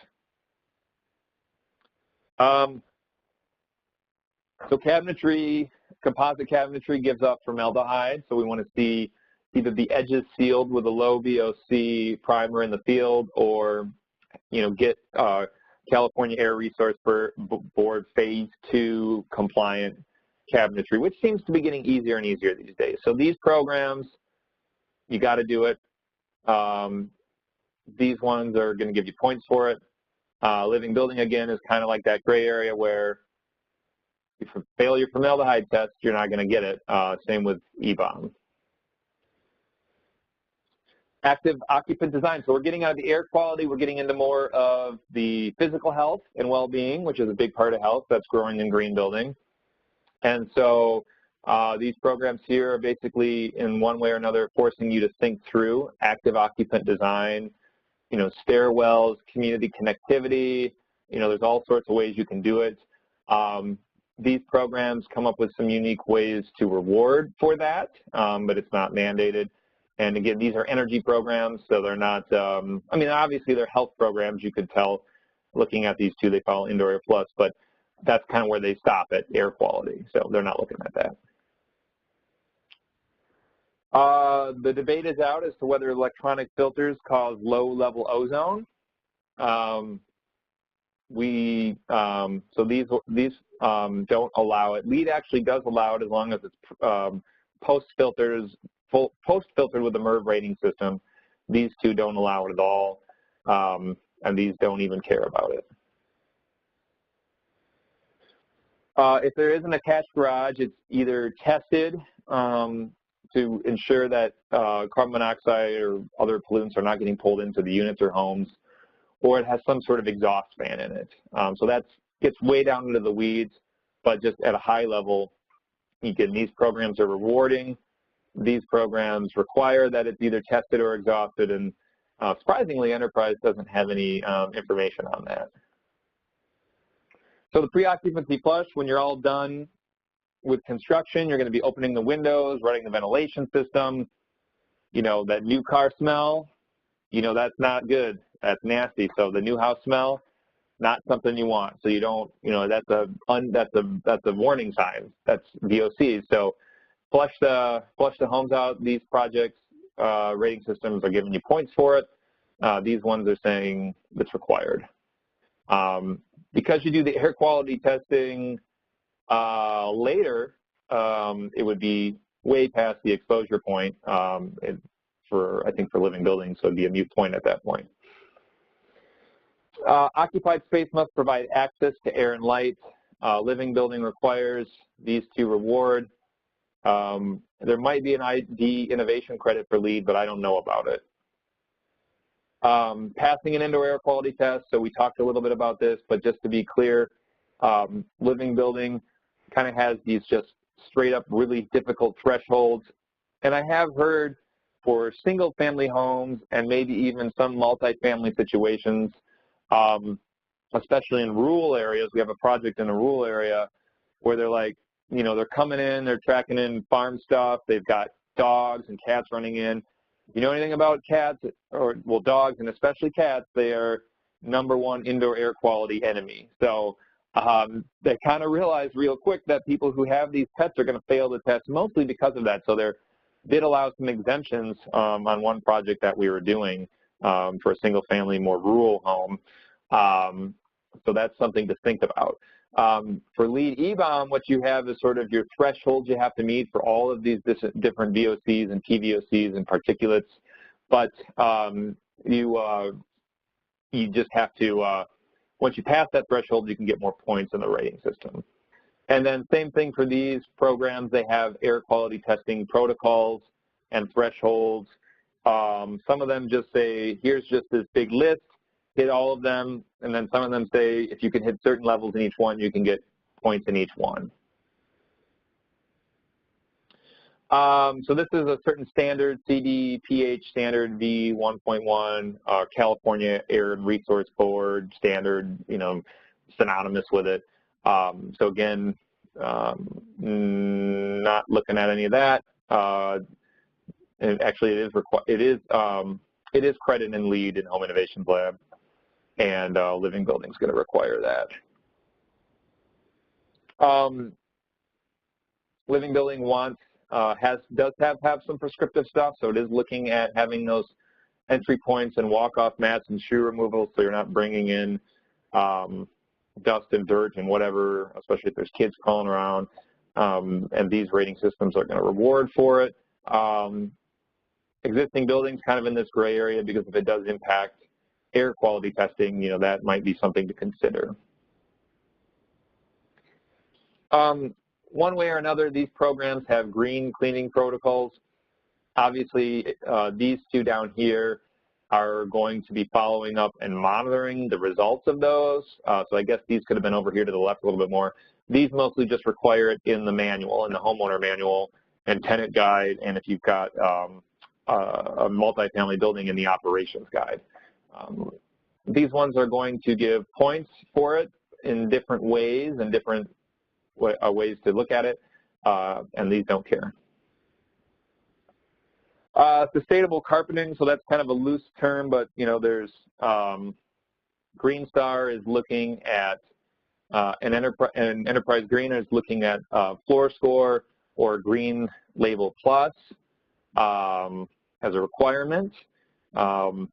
So cabinetry, composite cabinetry gives off formaldehyde, so we want to see either the edges sealed with a low VOC primer in the field, or get California Air Resource Board Phase 2 compliant cabinetry, which seems to be getting easier and easier these days. So these programs, you got to do it. These ones are going to give you points for it. Living building, again, is kind of like that gray area where if you fail your formaldehyde test, you're not going to get it. Same with EBOM. Active occupant design. So we're getting out of the air quality. We're getting into more of the physical health and well-being, which is a big part of health that's growing in green building. And so these programs here are basically, in one way or another, forcing you to think through active occupant design, stairwells, community connectivity. There's all sorts of ways you can do it. These programs come up with some unique ways to reward for that, but it's not mandated. And again, these are energy programs, so they're not, obviously they're health programs. You could tell looking at these two, they follow Indoor AirPlus, but that's kind of where they stop at air quality, so they're not looking at that. The debate is out as to whether electronic filters cause low-level ozone. So these don't allow it. LEED actually does allow it as long as it's post-filtered with the Merv rating system. These two don't allow it at all, and these don't even care about it. If there is an attached garage, it's either tested to ensure that carbon monoxide or other pollutants are not getting pulled into the units or homes, or it has some sort of exhaust fan in it. So that gets way down into the weeds, but just at a high level, again, these programs are rewarding. These programs require that it's either tested or exhausted, and surprisingly, Enterprise doesn't have any information on that. So the pre-occupancy flush, when you're all done with construction, you're going to be opening the windows, running the ventilation system. That new car smell, that's not good. That's nasty. So the new house smell, not something you want. So you don't, that's a warning sign. That's VOCs. So flush the homes out. These projects, rating systems are giving you points for it. These ones are saying it's required. Because you do the air quality testing later, it would be way past the exposure point I think for living buildings, so it would be a moot point at that point. Occupied space must provide access to air and light. Living building requires these two reward. There might be an ID innovation credit for LEED, but I don't know about it. Passing an indoor air quality test, so we talked a little bit about this, but just to be clear, living building kind of has these just straight up really difficult thresholds. And I have heard for single family homes and maybe even some multifamily situations, especially in rural areas, we have a project in a rural area where they're like, they're coming in, they're tracking in farm stuff, they've got dogs and cats running in. You know anything about cats, well, dogs and especially cats, they are #1 indoor air quality enemy. So they kind of realize real quick that people who have these pets are going to fail the test mostly because of that. So they did allow some exemptions on one project that we were doing for a single family, more rural home. So that's something to think about. For LEED EBOM, what you have is sort of your thresholds you have to meet for all of these different VOCs and PVOCs and particulates, but you just have to, once you pass that threshold, you can get more points in the rating system. And then same thing for these programs, they have air quality testing protocols and thresholds. Some of them just say, here's just this big list, hit all of them, and then some of them say if you can hit certain levels in each one, you can get points in each one. So this is a certain standard, CDPH standard V1.1, California Air Resource Board standard, synonymous with it. So again, not looking at any of that. And actually, it is it is credit and LEED in Home Innovations Lab, and living building is going to require that. Living building does have some prescriptive stuff, so it is looking at having those entry points and walk-off mats and shoe removal, so you're not bringing in dust and dirt and whatever, especially if there's kids crawling around, and these rating systems are going to reward for it. Existing buildings kind of in this gray area, because if it does impact air quality testing, that might be something to consider. One way or another, these programs have green cleaning protocols. Obviously, these two down here are going to be following up and monitoring the results of those. So I guess these could have been over here to the left a little bit more. These mostly just require it in the manual, in the homeowner manual and tenant guide, and if you've got a multifamily building in the operations guide. These ones are going to give points for it in different ways and different ways to look at it, and these don't care. Sustainable carpeting, so that's kind of a loose term, but there's Green Star is looking at an Enterprise Green is looking at Floor Score or Green Label Plus as a requirement, and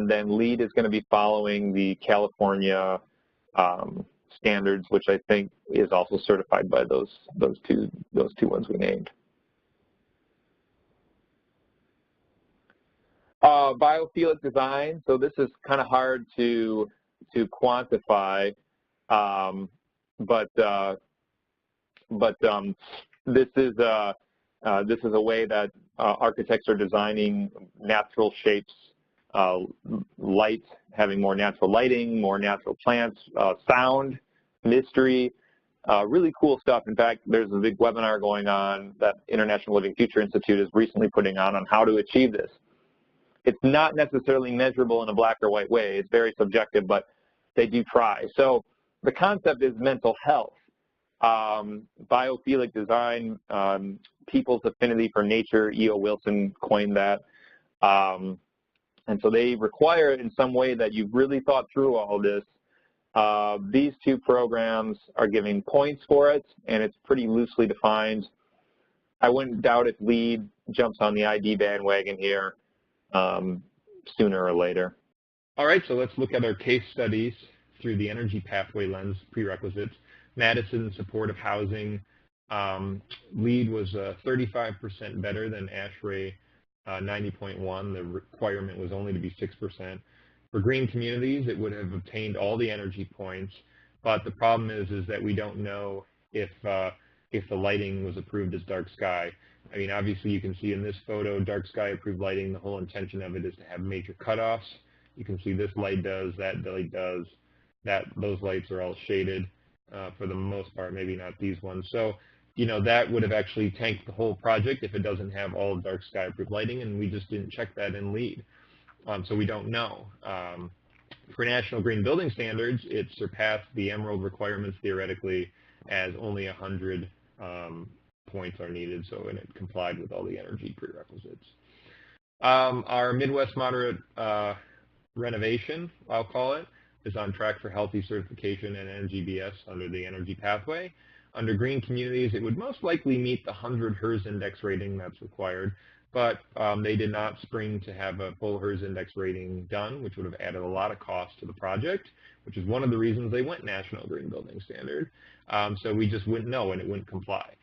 then LEED is going to be following the California standards, which I think is also certified by those two ones we named. Biophilic design. So this is kind of hard to quantify, but this is a way that architects are designing natural shapes, light, having more natural lighting, more natural plants, sound, mystery, really cool stuff. In fact, there's a big webinar going on that International Living Future Institute is recently putting on how to achieve this. It's not necessarily measurable in a black or white way. It's very subjective, but they do try. So the concept is mental health. Biophilic design, people's affinity for nature, E.O. Wilson coined that. And so they require in some way that you've really thought through all this. These two programs are giving points for it, and it's pretty loosely defined. I wouldn't doubt if LEED jumps on the ID bandwagon here sooner or later. All right, so let's look at our case studies through the energy pathway lens prerequisites. Madison, supportive housing. LEED was 35% better than ASHRAE 90.1. The requirement was only to be 6%. For green communities, it would have obtained all the energy points, but the problem is that we don't know if the lighting was approved as dark sky. I mean, obviously you can see in this photo, dark sky approved lighting, the whole intention of it is to have major cutoffs. You can see this light does, that light does, those lights are all shaded for the most part, maybe not these ones. So, that would have actually tanked the whole project if it doesn't have all dark sky approved lighting, and we just didn't check that in LEED. So we don't know. For National Green Building Standards, it surpassed the Emerald requirements theoretically, as only 100 points are needed, so and it complied with all the energy prerequisites. Our Midwest Moderate Renovation, I'll call it, is on track for healthy certification and NGBS under the energy pathway. Under green communities, it would most likely meet the 100 HERS index rating that's required, but they did not spring to have a full HERS index rating done, which would have added a lot of cost to the project, which is one of the reasons they went National Green Building Standard. So we just wouldn't know and it wouldn't comply.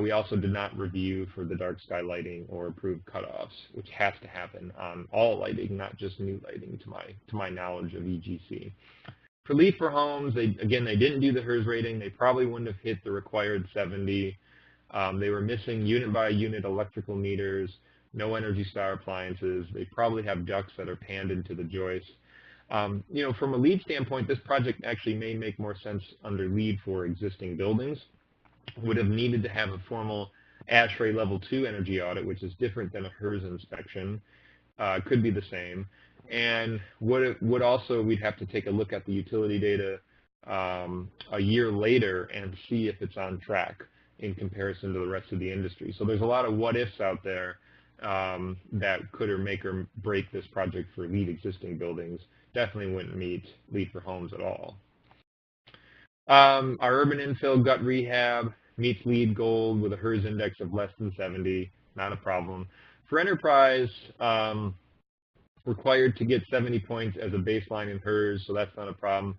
We also did not review for the dark sky lighting or approved cutoffs, which has to happen on all lighting, not just new lighting, to my knowledge of EGC. For LEED for homes, they didn't do the HERS rating. They probably wouldn't have hit the required 70. They were missing unit by unit electrical meters, no Energy Star appliances. They probably have ducts that are panned into the joist. From a LEED standpoint, this project actually may make more sense under LEED for existing buildings. Would have needed to have a formal ASHRAE Level 2 energy audit, which is different than a HERS inspection. Could be the same. And would also, we'd have to take a look at the utility data a year later and see if it's on track in comparison to the rest of the industry. So there's a lot of what ifs out there that could or make or break this project for LEED existing buildings. Definitely wouldn't meet LEED for homes at all. Our urban infill gut rehab meets LEED Gold with a HERS index of less than 70, not a problem. For enterprise, required to get 70 points as a baseline in HERS, so that's not a problem.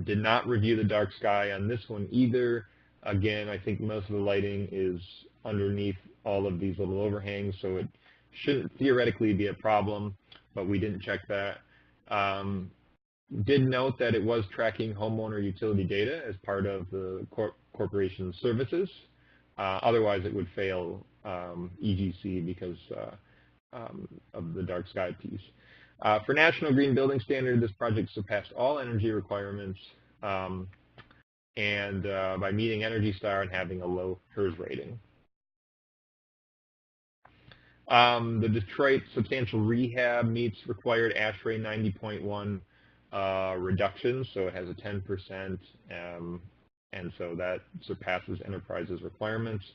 Did not review the dark sky on this one either. Again, I think most of the lighting is underneath all of these little overhangs, so it shouldn't theoretically be a problem, but we didn't check that. Did note that it was tracking homeowner utility data as part of the corporation's services. Otherwise, it would fail EGC because of the dark sky piece. For National Green Building Standard, this project surpassed all energy requirements and by meeting Energy Star and having a low HERS rating. The Detroit Substantial Rehab meets required ASHRAE 90.1 reduction, so it has a 10%, and so that surpasses Enterprise's requirements.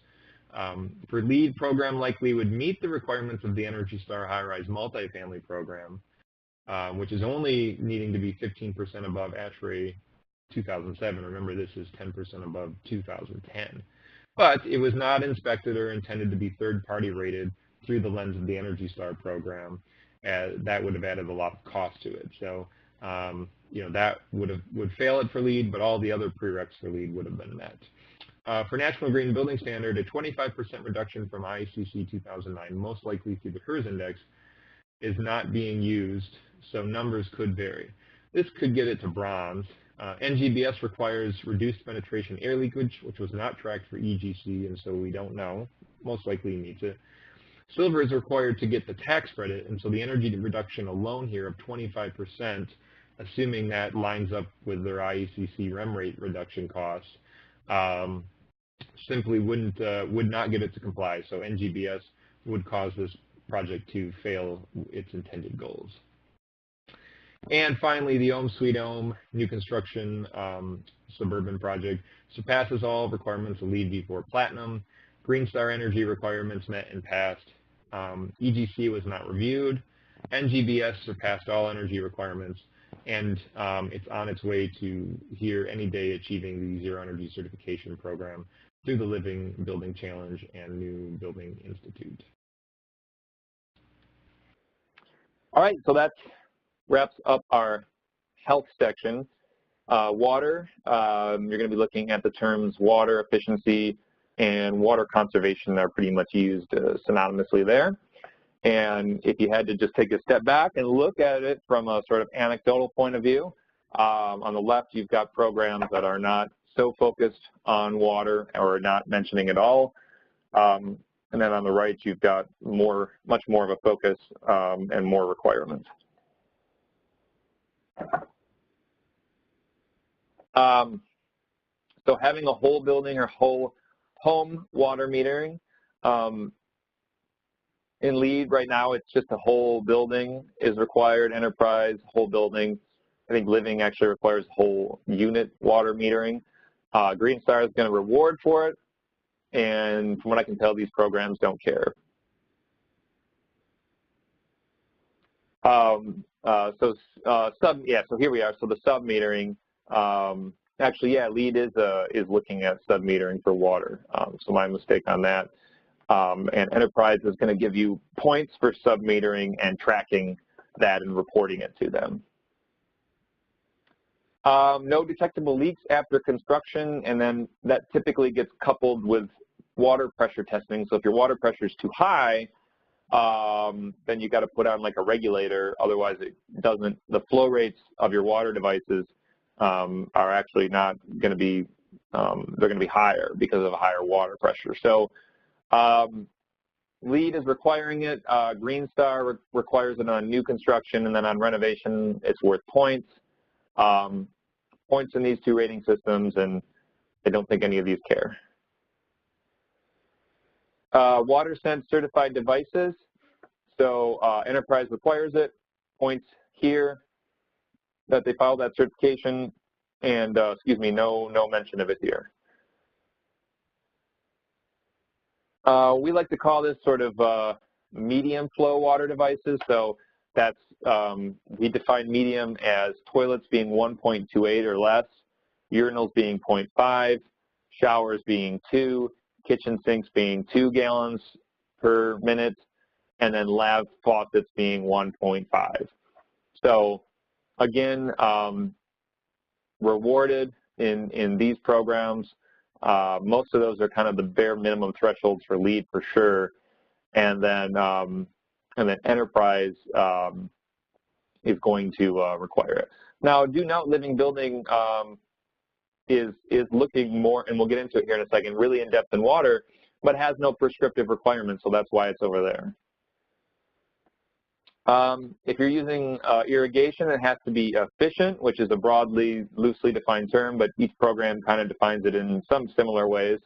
For LEED program, likely would meet the requirements of the Energy Star high-rise multifamily program, which is only needing to be 15% above ASHRAE 2007. Remember, this is 10% above 2010. But it was not inspected or intended to be third-party rated through the lens of the Energy Star program. That would have added a lot of cost to it. So, you know, that would fail it for LEED, but all the other prereqs for LEED would have been met. For National Green Building Standard, a 25% reduction from IECC 2009, most likely through the HERS index, is not being used, so numbers could vary. This could get it to bronze. NGBS requires reduced penetration air leakage, which was not tracked for EGC, and so we don't know. Most likely meets it. Silver is required to get the tax credit, and so the energy reduction alone here of 25%, assuming that lines up with their IECC REM rate reduction costs, simply would not get it to comply. So NGBS would cause this project to fail its intended goals. And finally, the Ohm Suite new construction suburban project surpasses all requirements of LEED V4 Platinum. Green Star energy requirements met and passed. EGC was not reviewed. NGBS surpassed all energy requirements, and it's on its way to here any day achieving the Zero Energy Certification program through the Living Building Challenge and New Building Institute. All right, so that wraps up our health section. Water, you're going to be looking at the terms water efficiency and water conservation. They're pretty much used synonymously there. And if you had to just take a step back and look at it from a sort of anecdotal point of view, on the left you've got programs that are not so focused on water or not mentioning at all. And then on the right you've got much more of a focus and more requirements. So having a whole building or whole home water metering, in LEED right now it's just a whole building is required. Enterprise, whole building. I think Living actually requires whole unit water metering. Green Star is going to reward for it, and from what I can tell, these programs don't care. So here we are. So the submetering, actually, yeah, LEED is looking at submetering for water. So my mistake on that. And Enterprise is going to give you points for submetering and tracking that and reporting it to them. No detectable leaks after construction, and then that typically gets coupled with water pressure testing. So if your water pressure is too high, then you got to put on like a regulator. Otherwise, it doesn't. The flow rates of your water devices are actually not going to be. They're going to be higher because of a higher water pressure. So LEED is requiring it. Green Star requires it on new construction, and then on renovation, it's worth points. Points in these two rating systems, and I don't think any of these care. WaterSense certified devices. So Enterprise requires it. Points here that they filed that certification, and excuse me, no mention of it here. We like to call this sort of medium flow water devices. So that's, we define medium as toilets being 1.28 or less, urinals being 0.5, showers being 2, kitchen sinks being 2 gallons per minute, and then lav faucets being 1.5. So again, rewarded in these programs. Most of those are kind of the bare minimum thresholds for LEED for sure, and then enterprise is going to require it. Now, do note living building is looking more, and we'll get into it here in a second, really in depth in water, but has no prescriptive requirements, so that's why it's over there. If you're using irrigation, it has to be efficient, which is a broadly, loosely defined term, but each program kind of defines it in some similar ways.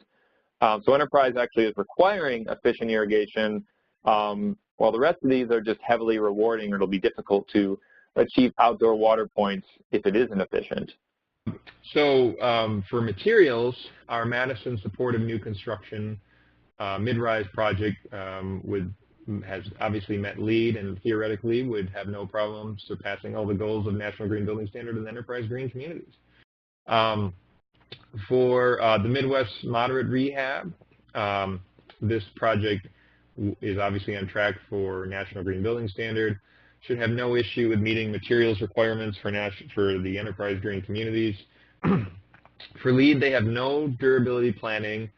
So enterprise actually is requiring efficient irrigation, while the rest of these are just heavily rewarding, or it'll be difficult to achieve outdoor water points if it isn't efficient. So for materials, our Madison supportive new construction mid-rise project has obviously met LEED and theoretically would have no problem surpassing all the goals of National Green Building Standard and Enterprise Green Communities. For the Midwest moderate rehab, this project is obviously on track for National Green Building Standard. Should have no issue with meeting materials requirements for the Enterprise Green Communities. For LEED, they have no durability planning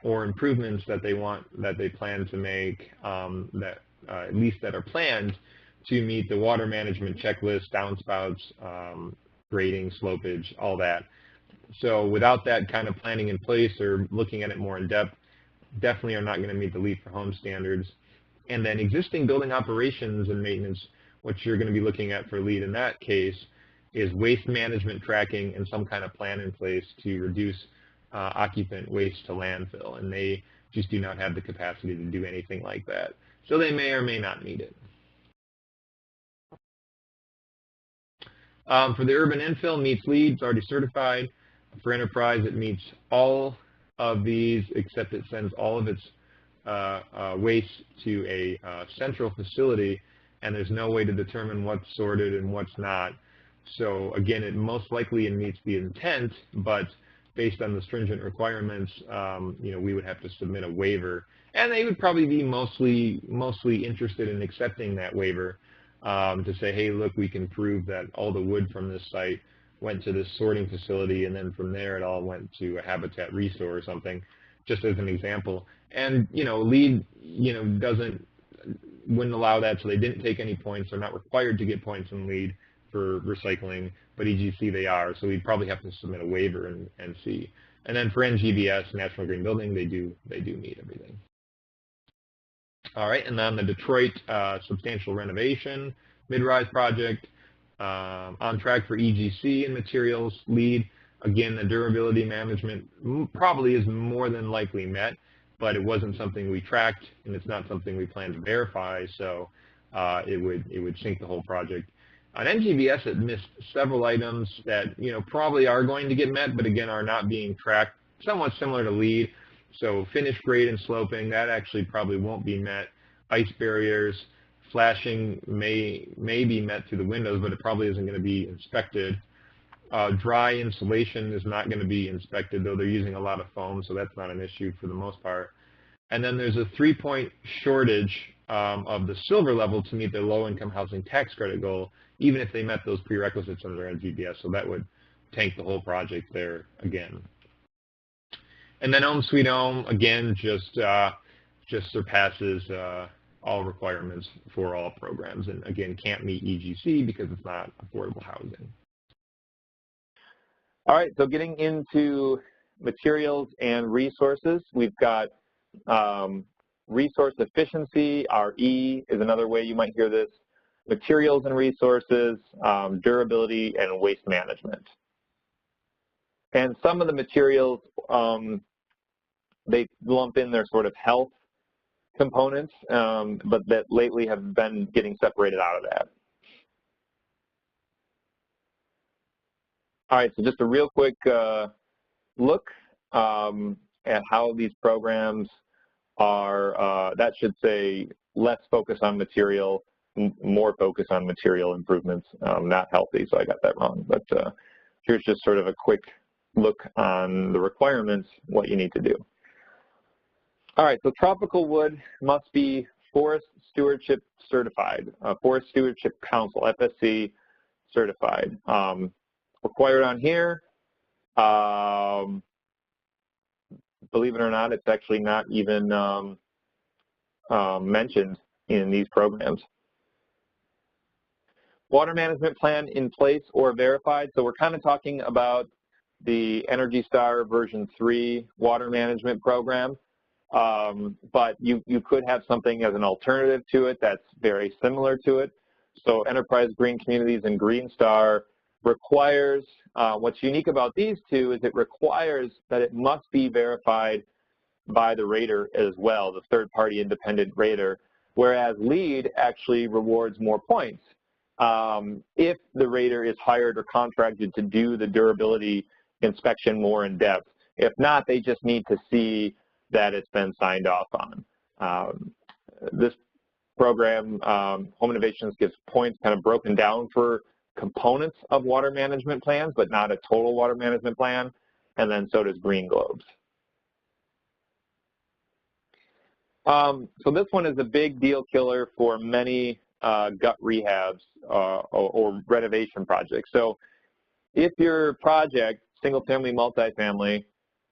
or improvements that they plan to make at least that are planned to meet the water management checklist, downspouts, grading, slopage, all that. So without that kind of planning in place or looking at it more in depth, definitely are not going to meet the LEED for home standards. And then existing building operations and maintenance, what you're going to be looking at for LEED in that case is waste management tracking and some kind of plan in place to reduce occupant waste to landfill. And they just do not have the capacity to do anything like that. So they may or may not meet it. For the urban infill, meets LEED, it's already certified. For enterprise, it meets all of these, except it sends all of its waste to a central facility, and there's no way to determine what's sorted and what's not. So again, it most likely meets the intent, but based on the stringent requirements, we would have to submit a waiver, and they would probably be mostly interested in accepting that waiver to say, hey, look, we can prove that all the wood from this site went to this sorting facility, and then from there it all went to a habitat restore or something, just as an example. And LEED, wouldn't allow that, so they didn't take any points. They're not required to get points in LEED for recycling, but EGC they are, so we'd probably have to submit a waiver and see. And then for NGBS, National Green Building, they do meet everything. All right, and then the Detroit substantial renovation mid-rise project, on track for EGC and materials, LEED. Again, the durability management probably is more than likely met, but it wasn't something we tracked, and it's not something we plan to verify, so it would sink the whole project. On NGBS, it missed several items that probably are going to get met, but again are not being tracked, somewhat similar to LEED. So finish grade and sloping, that actually probably won't be met. Ice barriers, flashing may be met through the windows, but it probably isn't going to be inspected. Dry insulation is not going to be inspected, though they're using a lot of foam, so that's not an issue for the most part. And then there's a 3-point shortage of the silver level to meet their low-income housing tax credit goal, even if they met those prerequisites under NGBS, so that would tank the whole project there again. And then Ohm Suite Ohm, again, just surpasses all requirements for all programs, and again, can't meet EGC because it's not affordable housing. All right, so getting into materials and resources, we've got resource efficiency, RE is another way you might hear this, materials and resources, durability, and waste management. And some of the materials, they lump in their sort of health components, but that lately have been getting separated out of that. All right, so just a real quick look at how these programs are, that should say less focus on material, more focus on material improvements, not healthy, so I got that wrong. But here's just sort of a quick look on the requirements, what you need to do. All right, so tropical wood must be Forest Stewardship Certified, Forest Stewardship Council, FSC certified. Required on here, believe it or not, it's actually not even mentioned in these programs. Water management plan in place or verified. So we're kind of talking about the Energy Star version 3 water management program. But you could have something as an alternative to it that's very similar to it. So Enterprise Green Communities and Green Star requires, what's unique about these two is it requires that it must be verified by the rater as well, the third-party independent rater, whereas LEED actually rewards more points if the rater is hired or contracted to do the durability inspection more in depth. If not, they just need to see that it's been signed off on. This program, Home Innovations, gives points kind of broken down for components of water management plans, but not a total water management plan, and then so does Green Globes. So this one is a big deal killer for many gut rehabs or renovation projects. So if your project, single-family, multifamily,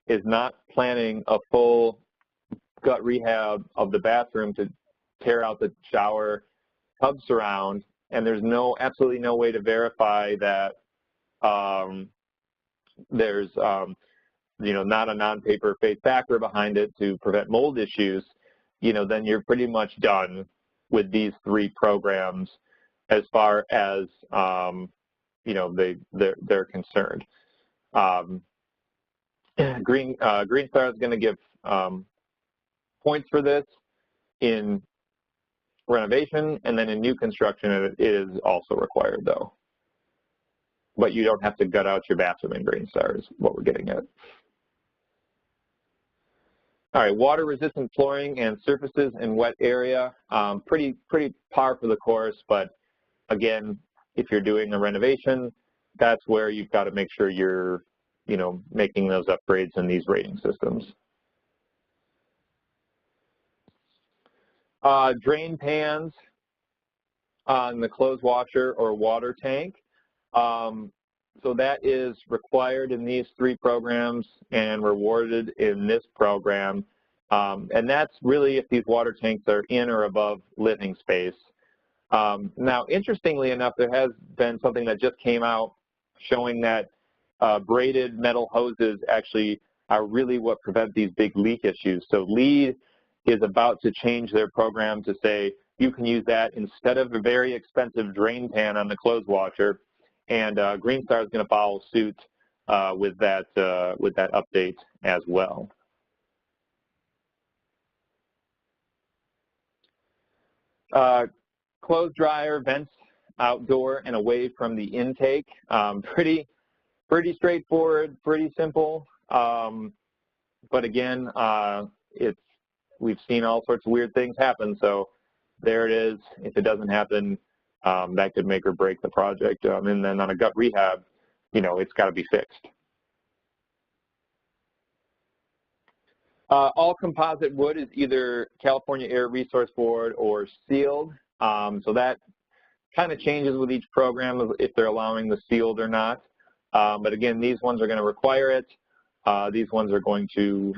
is not planning a full gut rehab of the bathroom to tear out the shower tub surround, and there's absolutely no way to verify that there's not a non-paper face backer behind it to prevent mold issues, then you're pretty much done with these 3 programs as far as they're concerned. Green Star is going to give points for this in renovation, and then in new construction it is also required though. But you don't have to gut out your bathroom in Green Star is what we're getting at. All right, water resistant flooring and surfaces in wet area, pretty par for the course, but again, if you're doing a renovation, that's where you've got to make sure you're making those upgrades in these rating systems. Drain pans on the clothes washer or water tank. So that is required in these 3 programs and rewarded in this program. And that's really if these water tanks are in or above living space. Now, interestingly enough, there has been something that just came out showing that braided metal hoses actually are really what prevent these big leak issues. So LEED is about to change their program to say you can use that instead of a very expensive drain pan on the clothes washer, and Green Star is going to follow suit with that update as well. Clothes dryer vents outdoor and away from the intake. Pretty straightforward, pretty simple. But again, we've seen all sorts of weird things happen. So there it is. If it doesn't happen, that could make or break the project. And then on a gut rehab, it's got to be fixed. All composite wood is either California Air Resource Board or sealed. So that kind of changes with each program if they're allowing the sealed or not. But again, these ones are going to require it. These ones are going to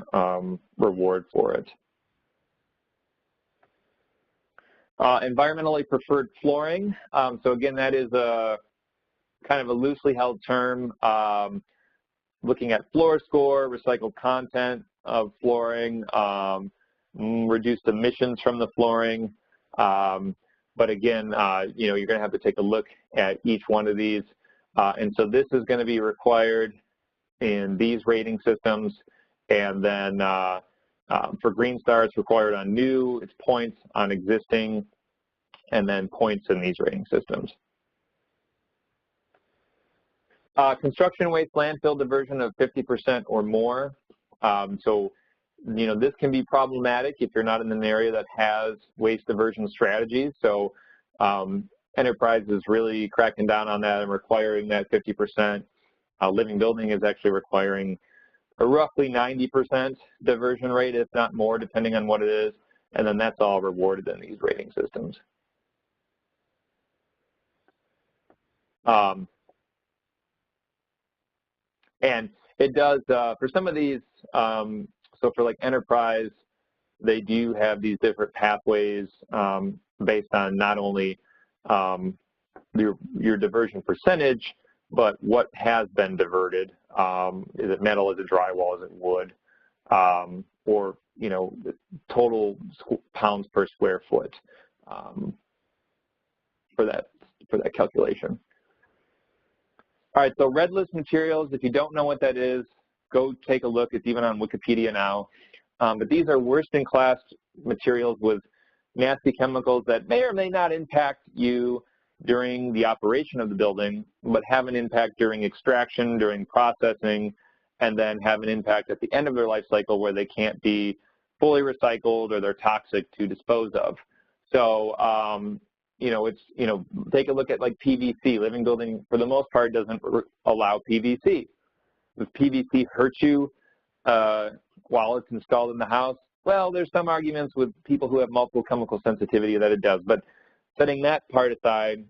reward for it. Environmentally preferred flooring. So again, that is a kind of a loosely held term, looking at floor score, recycled content of flooring, reduced emissions from the flooring. But again, you're going to have to take a look at each one of these. And so this is going to be required in these rating systems. And then for Green Star, it's required on new, it's points on existing, and then points in these rating systems. Construction waste landfill diversion of 50% or more. So this can be problematic if you're not in an area that has waste diversion strategies. So Enterprise is really cracking down on that and requiring that 50%. Living Building is actually requiring a roughly 90% diversion rate, if not more, depending on what it is. And then that's all rewarded in these rating systems. And it does, for some of these, so for like Enterprise, they do have these different pathways based on not only your diversion percentage, but what has been diverted. Is it metal, is it drywall, is it wood, or total pounds per square foot for that calculation. All right, so red list materials, if you don't know what that is, go take a look. It's even on Wikipedia now. But these are worst-in-class materials with nasty chemicals that may or may not impact you during the operation of the building, but have an impact during extraction, during processing, and then have an impact at the end of their life cycle where they can't be fully recycled or they're toxic to dispose of. So, take a look at like PVC. Living Building, for the most part, doesn't allow PVC. Does PVC hurt you while it's installed in the house? Well, there's some arguments with people who have multiple chemical sensitivity that it does, but setting that part aside,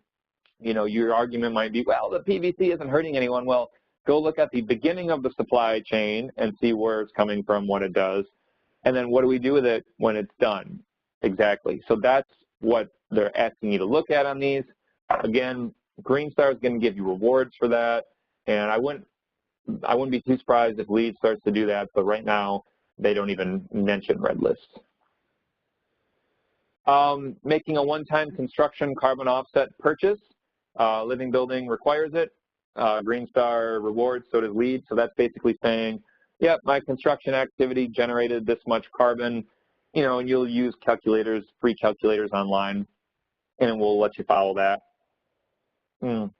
your argument might be, well, the PVC isn't hurting anyone. Well, go look at the beginning of the supply chain and see where it's coming from, what it does, and then what do we do with it when it's done? Exactly. So that's what they're asking you to look at on these. Again, Green Star is going to give you rewards for that, and I wouldn't be too surprised if LEED starts to do that, but right now they don't even mention red lists. Making a one-time construction carbon offset purchase. Living Building requires it. Green Star rewards, so does LEED. So that's basically saying, yep, my construction activity generated this much carbon, and you'll use calculators, free calculators online, and we'll let you follow that. And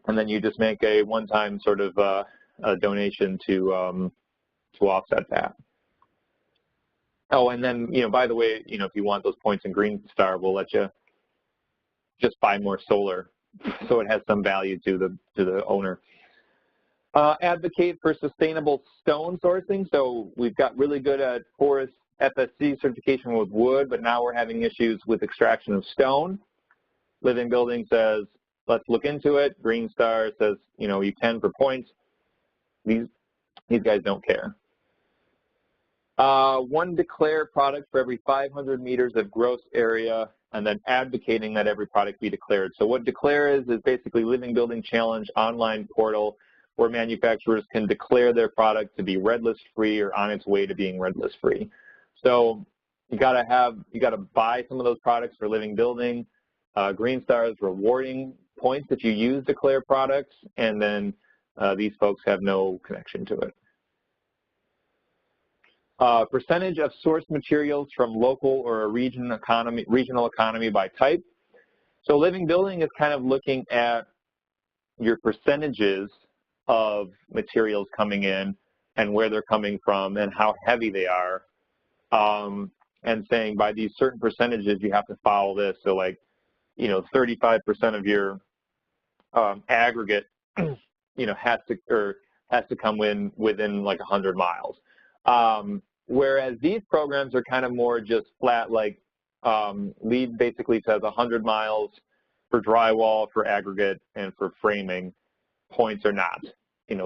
then you just make a one-time sort of a donation to offset that. Oh, and then, by the way, if you want those points in Green Star, we'll let you just buy more solar so it has some value to the owner. Advocate for sustainable stone sourcing. So we've got really good at porous FSC certification with wood, but now we're having issues with extraction of stone. Living Building says, let's look into it. Green Star says, you can for points. These guys don't care. One declare product for every 500 meters of gross area, and then advocating that every product be declared. So what declare is basically Living Building Challenge online portal where manufacturers can declare their product to be red list free or on its way to being red list free. So you gotta buy some of those products for Living Building. Green Star is rewarding points that you use declare products, and then these folks have no connection to it. Percentage of source materials from local or a regional economy by type. So Living Building is kind of looking at your percentages of materials coming in and where they're coming from and how heavy they are, and saying by these certain percentages you have to follow this. So like, 35% of your aggregate, has to come in within like 100 miles. Whereas these programs are kind of more just flat, like LEED basically says 100 miles for drywall, for aggregate, and for framing. Points or not.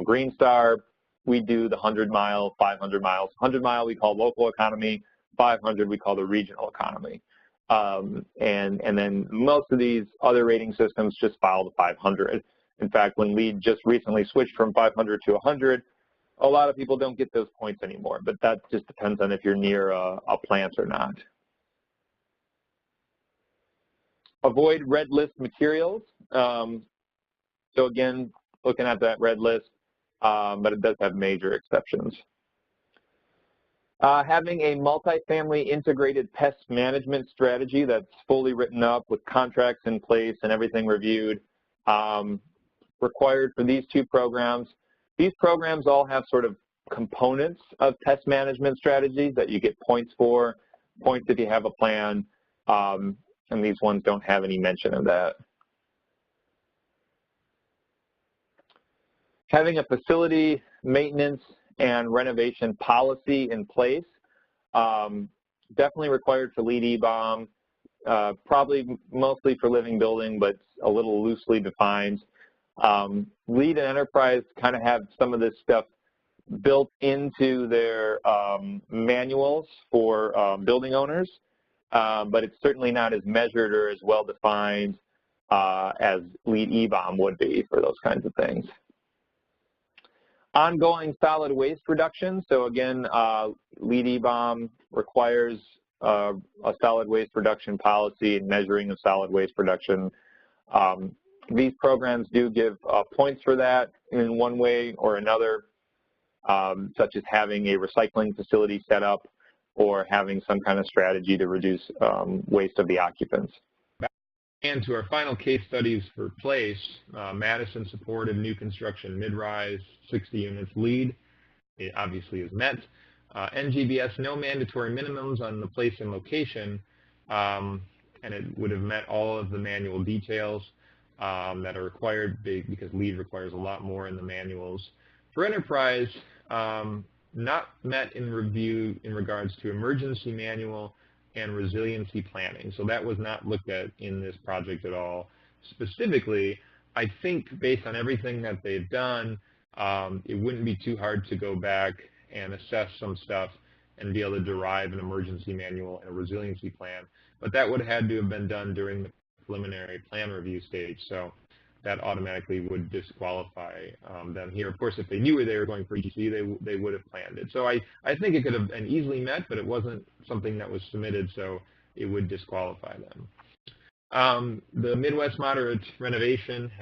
Green Star, we do the 100 mile, 500 miles. 100 mile we call local economy, 500 we call the regional economy. And then most of these other rating systems just follow the 500. In fact, when LEED just recently switched from 500 to 100, a lot of people don't get those points anymore, but that just depends on if you're near a plant or not. Avoid red list materials. So again, looking at that red list, but it does have major exceptions. Having a multifamily integrated pest management strategy that's fully written up with contracts in place and everything reviewed, required for these two programs. These programs all have sort of components of pest management strategies that you get points for, points if you have a plan, and these ones don't have any mention of that. Having a facility maintenance and renovation policy in place, definitely required for LEED E-Bomb, probably mostly for living building, but a little loosely defined. LEED and Enterprise kind of have some of this stuff built into their manuals for building owners, but it's certainly not as measured or as well defined as LEED E-Bomb would be for those kinds of things. Ongoing solid waste reduction. So again, LEED E-Bomb requires a solid waste reduction policy and measuring of solid waste reduction. These programs do give points for that in one way or another, such as having a recycling facility set up or having some kind of strategy to reduce waste of the occupants. And to our final case studies for place, Madison supported new construction mid-rise, 60 units LEED. It obviously is met. NGBS, no mandatory minimums on the place and location, and it would have met all of the manual details that are required because LEED requires a lot more in the manuals. For Enterprise, not met in review in regards to emergency manual and resiliency planning. So that was not looked at in this project at all. Specifically, I think based on everything that they've done, it wouldn't be too hard to go back and assess some stuff and be able to derive an emergency manual and a resiliency plan. But that would have had to have been done during the preliminary plan review stage. So that automatically would disqualify them here. Of course, if they knew they were going for EGC, they would have planned it. So I think it could have been easily met, but it wasn't something that was submitted, so it would disqualify them. The Midwest Moderate Renovation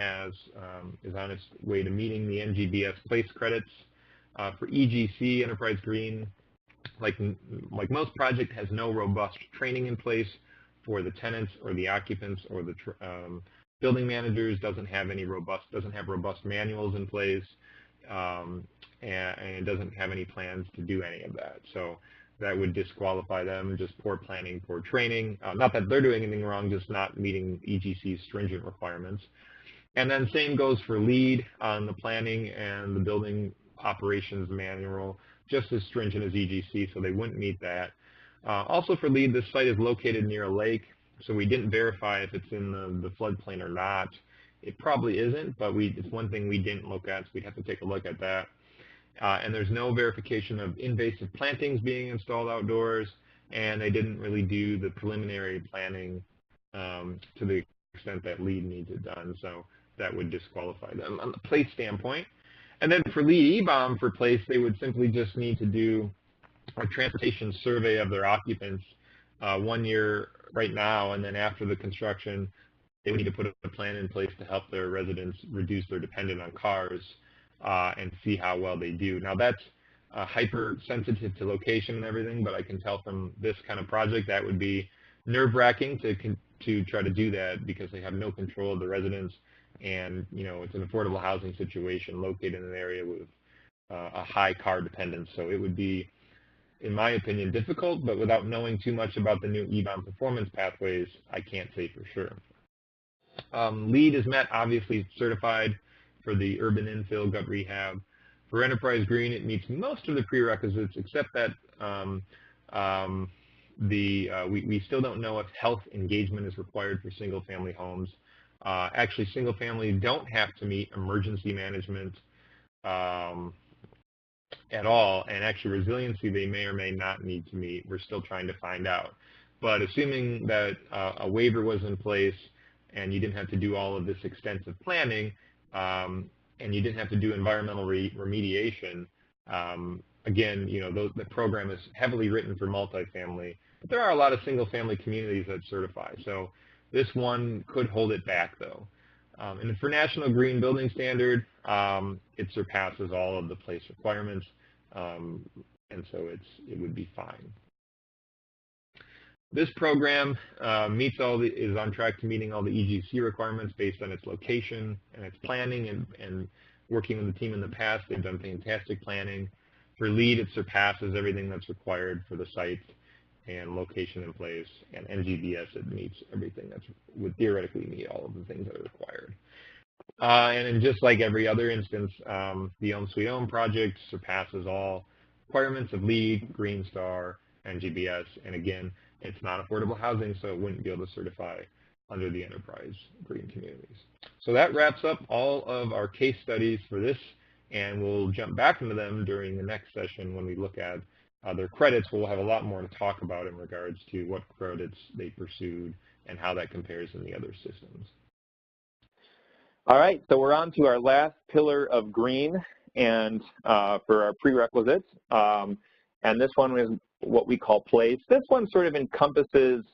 is on its way to meeting the NGBS place credits. For EGC, Enterprise Green, like most project, has no robust training in place for the tenants or the occupants or the building managers, doesn't have robust manuals in place, and it doesn't have any plans to do any of that. So that would disqualify them, just poor planning, poor training. Not that they're doing anything wrong, just not meeting EGC's stringent requirements. And then same goes for LEED on the planning and the building operations manual, just as stringent as EGC, so they wouldn't meet that. Also for LEED, this site is located near a lake, so we didn't verify if it's in the floodplain or not. It probably isn't, but it's one thing we didn't look at, so we'd have to take a look at that. And there's no verification of invasive plantings being installed outdoors, and they didn't really do the preliminary planning to the extent that LEED needs it done, so that would disqualify them on the place standpoint. And then for LEED E-Bomb for place, they would simply just need to do a transportation survey of their occupants 1 year right now, and then after the construction, they would need to put a plan in place to help their residents reduce their dependence on cars and see how well they do. Now that's hypersensitive to location and everything, but I can tell from this kind of project that would be nerve-wracking to try to do that because they have no control of the residents, and it's an affordable housing situation located in an area with a high car dependence. So it would be, in my opinion, difficult, but without knowing too much about the new E-Bomb performance pathways, I can't say for sure. LEED is met, obviously certified for the urban infill gut rehab. For Enterprise Green, it meets most of the prerequisites, except that we still don't know if health engagement is required for single-family homes. Actually, single-family don't have to meet emergency management at all, and actually resiliency they may or may not need to meet. We're still trying to find out. But assuming that a waiver was in place and you didn't have to do all of this extensive planning, and you didn't have to do environmental remediation, again, the program is heavily written for multifamily, but there are a lot of single-family communities that certify. So this one could hold it back, though. And for National Green Building Standard, it surpasses all of the place requirements, and so it would be fine. This program is on track to meeting all the EGC requirements based on its location and its planning, and working with the team in the past, they've done fantastic planning. For For LEED, it surpasses everything that's required for the site and location in place, and NGBS, it meets everything that would theoretically meet all of the things that are required. And in just like every other instance, the Ohm Suite Ohm project surpasses all requirements of LEED, Green Star, NGBS, and again, it's not affordable housing, so it wouldn't be able to certify under the Enterprise Green Communities. So that wraps up all of our case studies for this, and we'll jump back into them during the next session when we look at their credits. We'll have a lot more to talk about in regards to what credits they pursued and how that compares in the other systems. All right, so we're on to our last pillar of green and for our prerequisites. And this one is what we call place. This one sort of encompasses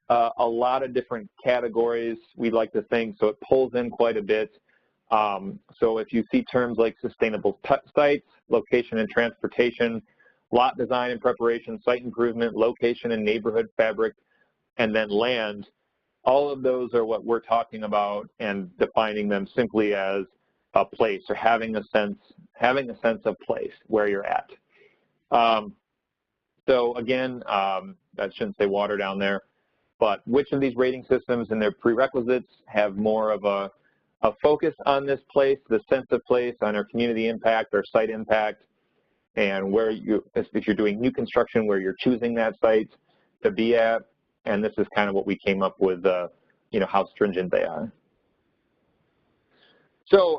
a lot of different categories, we'd like to think, so it pulls in quite a bit. So if you see terms like sustainable sites, location and transportation, lot design and preparation, site improvement, location and neighborhood fabric, and then land, all of those are what we're talking about and defining them simply as a place or having a sense of place where you're at. So again, I shouldn't say water down there, but which of these rating systems and their prerequisites have more of a focus on this place, the sense of place, on our community impact, our site impact, and where you, if you're doing new construction, where you're choosing that site to be at. And this is kind of what we came up with, you know, how stringent they are. So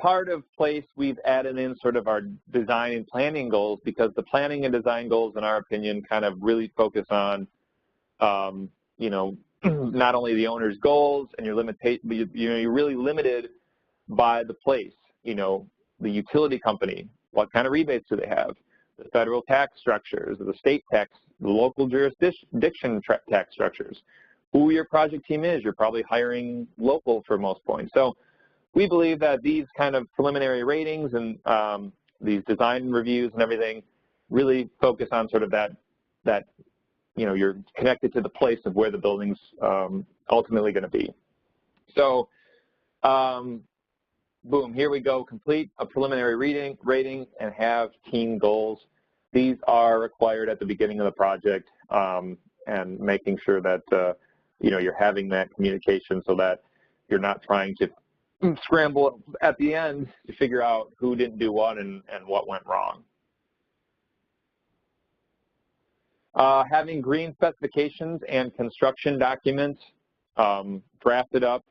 part of place, we've added in sort of our design and planning goals, because the planning and design goals, in our opinion, kind of really focus on, you know, not only the owner's goals and your limitation, but you're really limited by the place, you know, the utility company, what kind of rebates do they have, the federal tax structures, the state tax, the local jurisdiction tax structures, who your project team is. You're probably hiring local for most points. So we believe that these kind of preliminary ratings and these design reviews and everything really focus on sort of that you know, you're connected to the place of where the building's ultimately going to be. So boom, here we go, complete a preliminary rating and have team goals. These are required at the beginning of the project, and making sure that you know, you're having that communication so that you're not trying to scramble at the end to figure out who didn't do what and what went wrong. Having green specifications and construction documents drafted up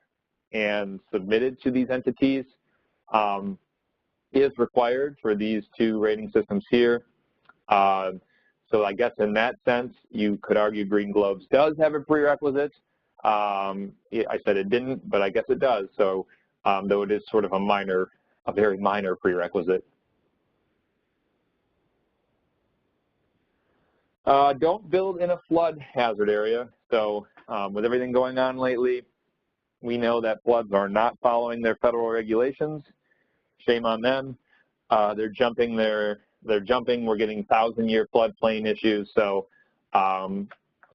and submitted to these entities is required for these two rating systems here. So I guess in that sense, you could argue Green Globes does have a prerequisite. I said it didn't, but I guess it does. So though it is sort of a very minor prerequisite. Don't build in a flood hazard area. So with everything going on lately, we know that floods are not following their federal regulations. Shame on them. They're jumping. We're getting 1,000-year floodplain issues. So some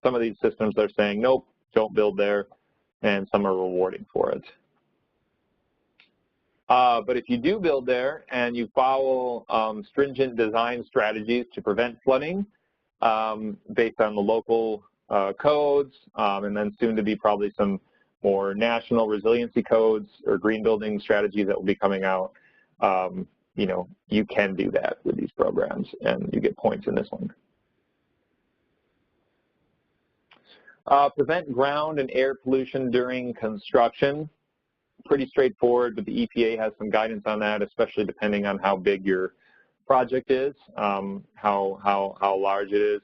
of these systems are saying, nope, don't build there, and some are rewarding for it. But if you do build there and you follow stringent design strategies to prevent flooding based on the local codes, and then soon to be probably some more national resiliency codes or green building strategies that will be coming out, you know, you can do that with these programs, and you get points in this one. Prevent ground and air pollution during construction. Pretty straightforward, but the EPA has some guidance on that, especially depending on how big your project is, how large it is.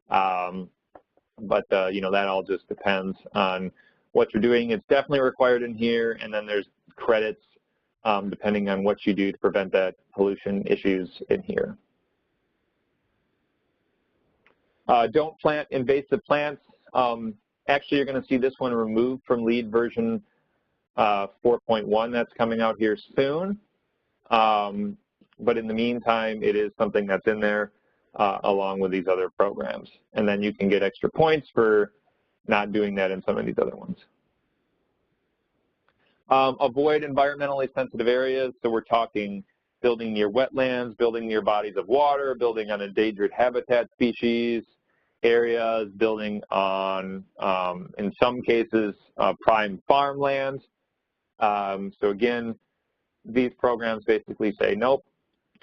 But you know, that all just depends on what you're doing. It's definitely required in here, and then there's credits depending on what you do to prevent that pollution issues in here. Don't plant invasive plants. Actually, you're going to see this one removed from LEED version 4.1 that's coming out here soon. But in the meantime, it is something that's in there along with these other programs. And then you can get extra points for not doing that in some of these other ones. Avoid environmentally sensitive areas. So we're talking building near wetlands, building near bodies of water, building on endangered habitat species areas, building on, in some cases, prime farmland. So again, these programs basically say, nope,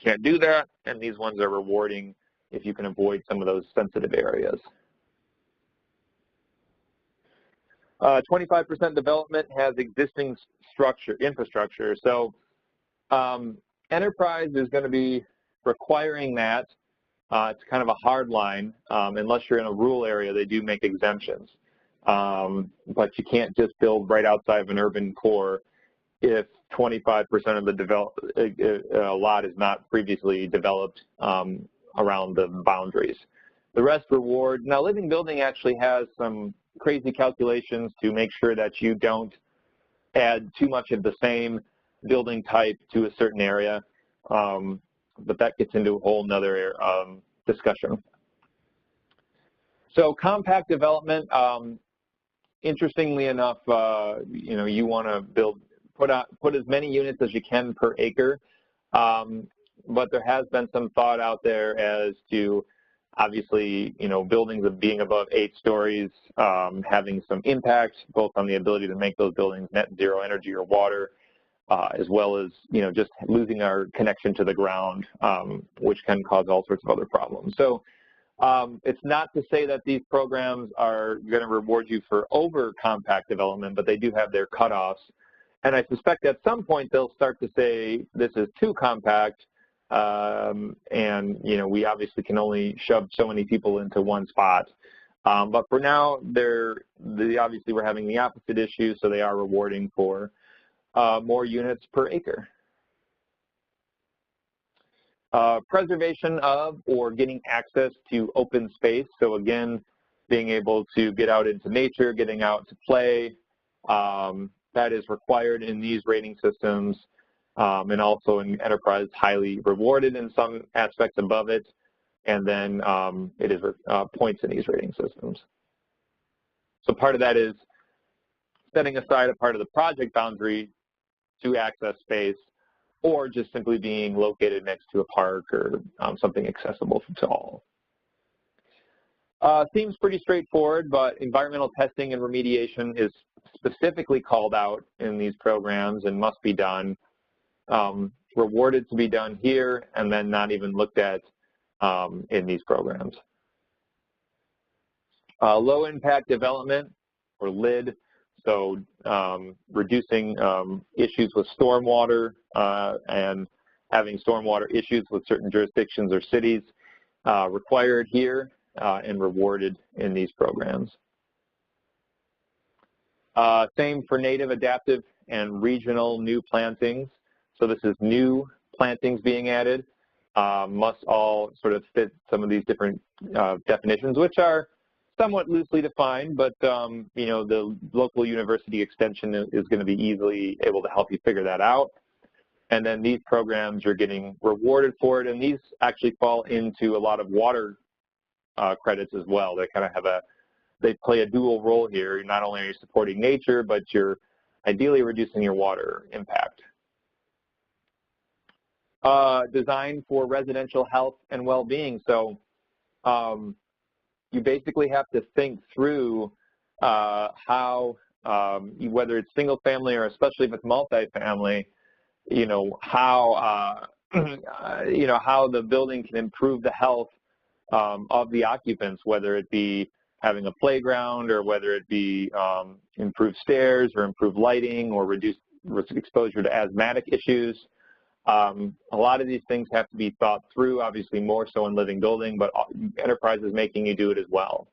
can't do that, and these ones are rewarding if you can avoid some of those sensitive areas. 25% development has existing infrastructure. So enterprise is going to be requiring that. It's kind of a hard line. Unless you're in a rural area, they do make exemptions. But you can't just build right outside of an urban core if 25% of the lot is not previously developed around the boundaries. The rest reward. Now, living building actually has some crazy calculations to make sure that you don't add too much of the same building type to a certain area, but that gets into a whole nother discussion. So compact development, interestingly enough, you want to put as many units as you can per acre, but there has been some thought out there as to, obviously, buildings of being above 8 stories, having some impact both on the ability to make those buildings net zero energy or water, as well as, just losing our connection to the ground, which can cause all sorts of other problems. So it's not to say that these programs are going to reward you for over compact development, but they do have their cutoffs. And I suspect at some point they'll start to say this is too compact, and we obviously can only shove so many people into one spot. But for now, obviously we're having the opposite issue, so they are rewarding for more units per acre. Preservation of or getting access to open space. So again, being able to get out into nature, getting out to play, that is required in these rating systems, and also in enterprise highly rewarded in some aspects above it, and then it is points in these rating systems. So part of that is setting aside a part of the project boundary to access space, or just simply being located next to a park or something accessible to all. Seems pretty straightforward, but environmental testing and remediation is specifically called out in these programs and must be done, rewarded to be done here, and then not even looked at in these programs. Low impact development, or LEED, so reducing issues with stormwater and having stormwater issues with certain jurisdictions or cities required here and rewarded in these programs. Same for native, adaptive, and regional new plantings. So this is new plantings being added. Must all sort of fit some of these different definitions, which are somewhat loosely defined, but the local university extension is going to be easily able to help you figure that out. And then these programs are getting rewarded for it, and these actually fall into a lot of water credits as well. They kind of have they play a dual role here. Not only are you supporting nature, but you're ideally reducing your water impact. Design for residential health and well-being. So you basically have to think through how, whether it's single family or especially if it's multifamily, how how the building can improve the health of the occupants, whether it be having a playground or whether it be improved stairs or improved lighting or reduced exposure to asthmatic issues. A lot of these things have to be thought through, obviously more so in living building, but enterprise is making you do it as well.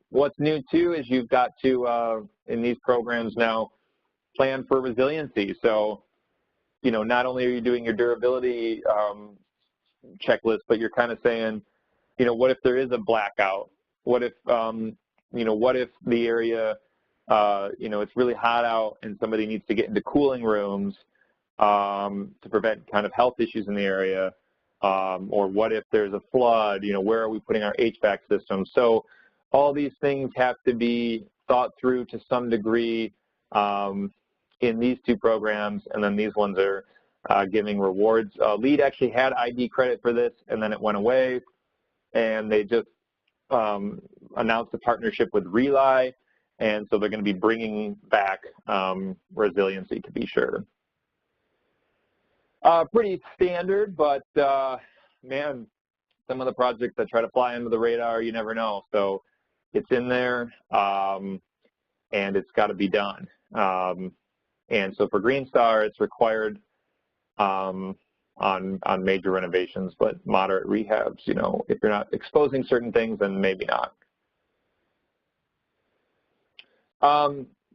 What's new too is you've got to, in these programs now, plan for resiliency. So, not only are you doing your durability checklist, but you're kind of saying, what if there is a blackout? What if, what if the area, it's really hot out and somebody needs to get into cooling rooms to prevent kind of health issues in the area? Or what if there's a flood? Where are we putting our HVAC system? So all these things have to be thought through to some degree in these two programs, and then these ones are giving rewards. LEED actually had ID credit for this, and then it went away, and they just announced a partnership with Rely, and so they're going to be bringing back resiliency, to be sure. Pretty standard, but man, some of the projects that try to fly under the radar, you never know. So it's in there, and it's got to be done. And so for Green Star, it's required on major renovations, but moderate rehabs, you know, if you're not exposing certain things, then maybe not.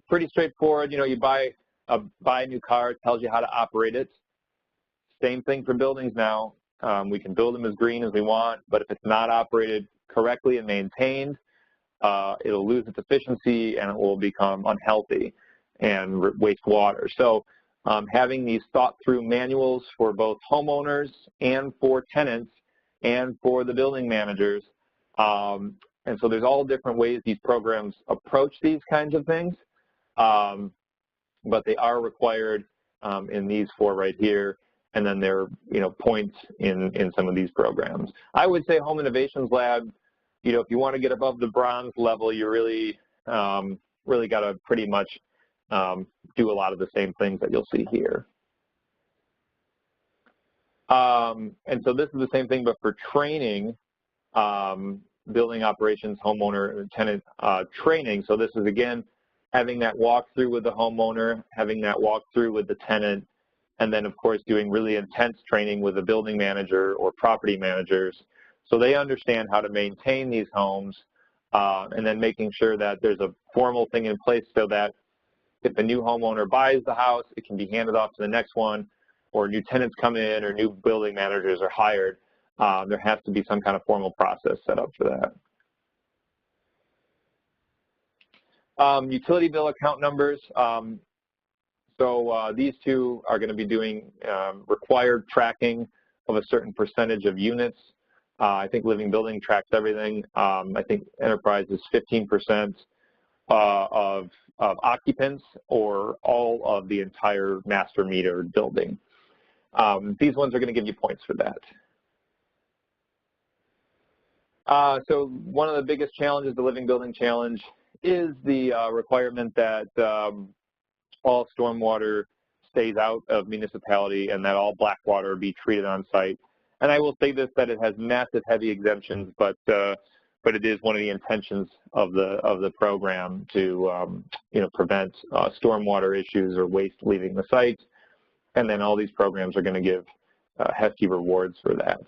Pretty straightforward. You know, you buy a new car, it tells you how to operate it. Same thing for buildings now. We can build them as green as we want, but if it's not operated correctly and maintained, it'll lose its efficiency and it will become unhealthy and waste water. So having these thought through manuals for both homeowners and for tenants and for the building managers. And so there's all different ways these programs approach these kinds of things, but they are required in these four right here. And then there are, you know, points in some of these programs. I would say Home Innovations Lab, you know, if you want to get above the bronze level, you really, really got to pretty much do a lot of the same things that you'll see here. And so this is the same thing, but for training, building operations, homeowner, and tenant training. So this is, again, having that walkthrough with the homeowner, having that walkthrough with the tenant, and then, of course, doing really intense training with the building manager or property managers so they understand how to maintain these homes, and then making sure that there's a formal thing in place so that if a new homeowner buys the house, it can be handed off to the next one, or new tenants come in or new building managers are hired. There has to be some kind of formal process set up for that. Utility bill account numbers. So these two are going to be doing required tracking of a certain percentage of units. I think Living Building tracks everything. I think Enterprise is 15% of occupants or all of the entire master metered building. These ones are going to give you points for that. So one of the biggest challenges, the Living Building Challenge, is the requirement that all stormwater stays out of municipality and that all black water be treated on site. And I will say this, that it has massive heavy exemptions, but it is one of the intentions of the program to you know, prevent stormwater issues or waste leaving the site. And then all these programs are going to give hefty rewards for that.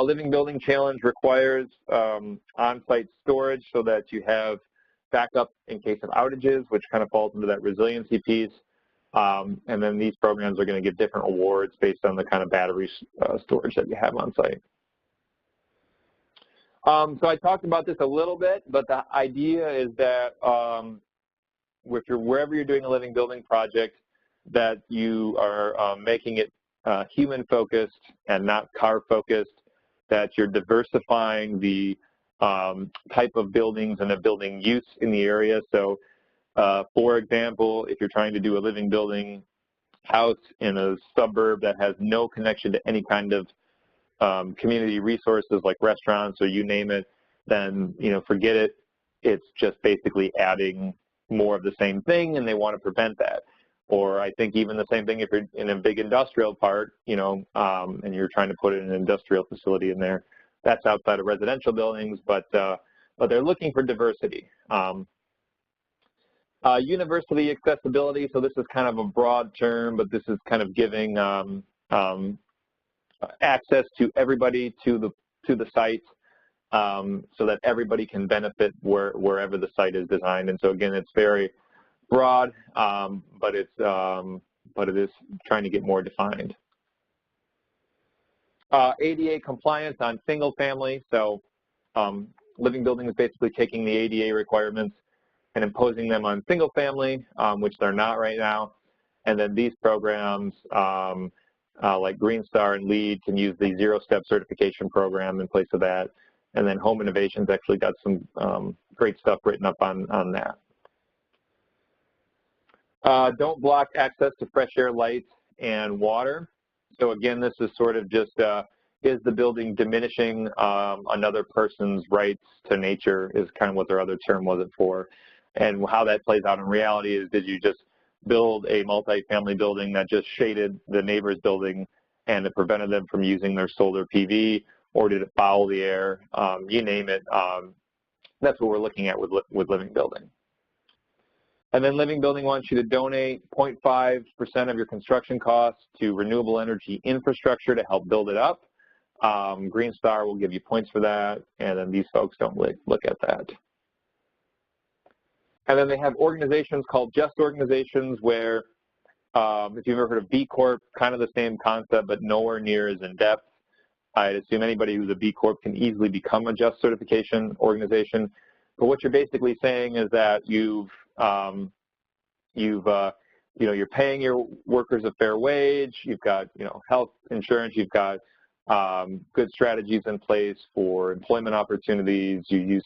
Living Building Challenge requires on-site storage so that you have backup in case of outages, which kind of falls into that resiliency piece. And then these programs are going to give different awards based on the kind of battery storage that you have on site. So I talked about this a little bit, but the idea is that wherever you're doing a living building project, that you are making it human-focused and not car-focused, that you're diversifying the type of buildings and the building use in the area. So, for example, if you're trying to do a living building house in a suburb that has no connection to any kind of community resources like restaurants or you name it, then, you know, forget it. It's just basically adding more of the same thing, and they want to prevent that. Or I think even the same thing if you're in a big industrial part, you know, and you're trying to put in an industrial facility in there. That's outside of residential buildings, but they're looking for diversity. Universally accessibility, so this is kind of a broad term, but this is kind of giving access to everybody to the site, so that everybody can benefit wherever the site is designed. And so again, it's very broad, but it is trying to get more defined. ADA compliance on single family. So living building is basically taking the ADA requirements and imposing them on single family, which they're not right now. And then these programs like Green Star and LEED can use the zero-step certification program in place of that. And then Home Innovation's actually got some great stuff written up on that. Don't block access to fresh air, light, and water. So again, this is sort of just, is the building diminishing another person's rights to nature is kind of what their other term was it for. And how that plays out in reality is, did you just build a multifamily building that just shaded the neighbor's building and it prevented them from using their solar PV, or did it foul the air? You name it. That's what we're looking at with living building. And then living building wants you to donate 0.5% of your construction costs to renewable energy infrastructure to help build it up. Green Star will give you points for that, and then these folks don't look at that. And then they have organizations called just organizations where, if you've ever heard of B Corp, kind of the same concept, but nowhere near as in depth. I'd assume anybody who's a B Corp can easily become a just certification organization. But what you're basically saying is that you're paying your workers a fair wage. You've got, health insurance. You've got good strategies in place for employment opportunities. You use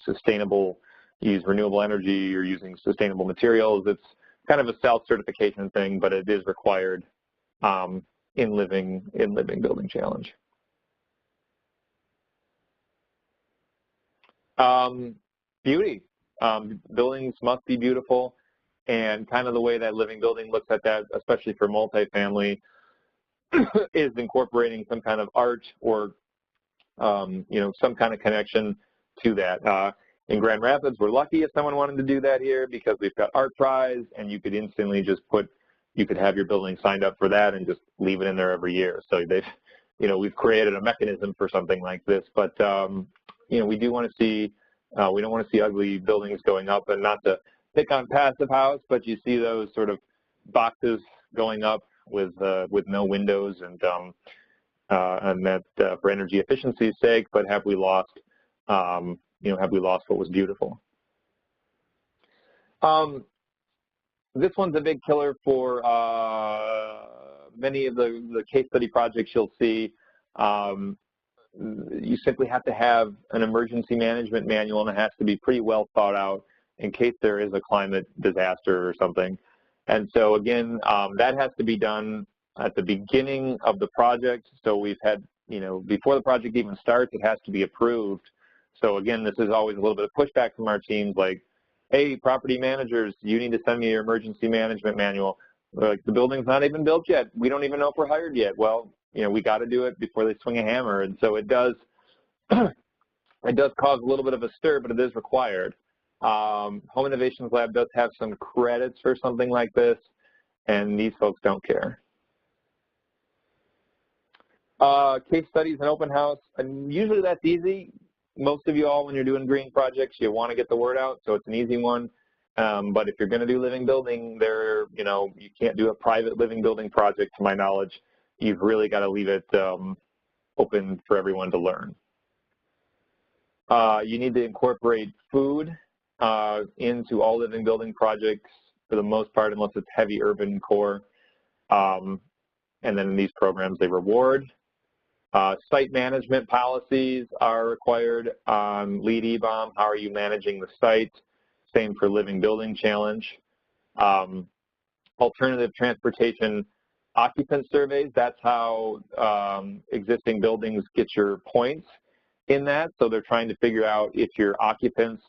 renewable energy. You're using sustainable materials. It's kind of a self-certification thing, but it is required in Living Building Challenge. Beauty. Buildings must be beautiful, and kind of the way that Living Building looks at that, especially for multifamily, is incorporating some kind of art or some kind of connection to that. In Grand Rapids, we're lucky if someone wanted to do that here because we've got Art Prize, and you could instantly just you could have your building signed up for that and just leave it in there every year. So we've created a mechanism for something like this, but we do want to see. We don't want to see ugly buildings going up, and not to pick on Passive House, but you see those sort of boxes going up with no windows, and that for energy efficiency's sake. But have we lost what was beautiful? This one's a big killer for many of the case study projects you'll see. You simply have to have an emergency management manual, and it has to be pretty well thought out in case there is a climate disaster or something. And so again, that has to be done at the beginning of the project. So we've had, before the project even starts, it has to be approved. So again, this is always a little bit of pushback from our teams, like, hey, property managers, you need to send me your emergency management manual. Like, the building's not even built yet. We don't even know if we're hired yet. Well, we got to do it before they swing a hammer. And so it does cause a little bit of a stir, but it is required. Home Innovations Lab does have some credits for something like this, and these folks don't care. Case studies and open house, and usually that's easy. Most of you all, when you're doing green projects, you want to get the word out, so it's an easy one. But if you're going to do living building, you can't do a private living building project, to my knowledge. You've really got to leave it open for everyone to learn. You need to incorporate food into all living building projects for the most part, unless it's heavy urban core. And then in these programs, they reward. Site management policies are required on LEED EBOM. How are you managing the site? Same for Living Building Challenge. Alternative transportation occupant surveys, that's how existing buildings get your points in that. So they're trying to figure out if your occupants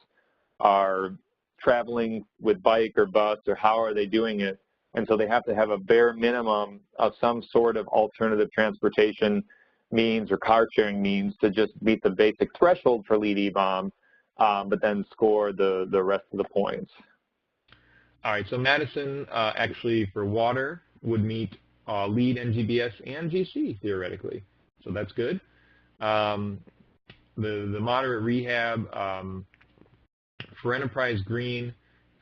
are traveling with bike or bus, or how are they doing it. And so they have to have a bare minimum of some sort of alternative transportation means or car sharing means to just meet the basic threshold for LEED EBOM, but then score the rest of the points. All right, so Madison actually for water would meet LEED, NGBS, and GC theoretically, so that's good. The moderate rehab for Enterprise Green,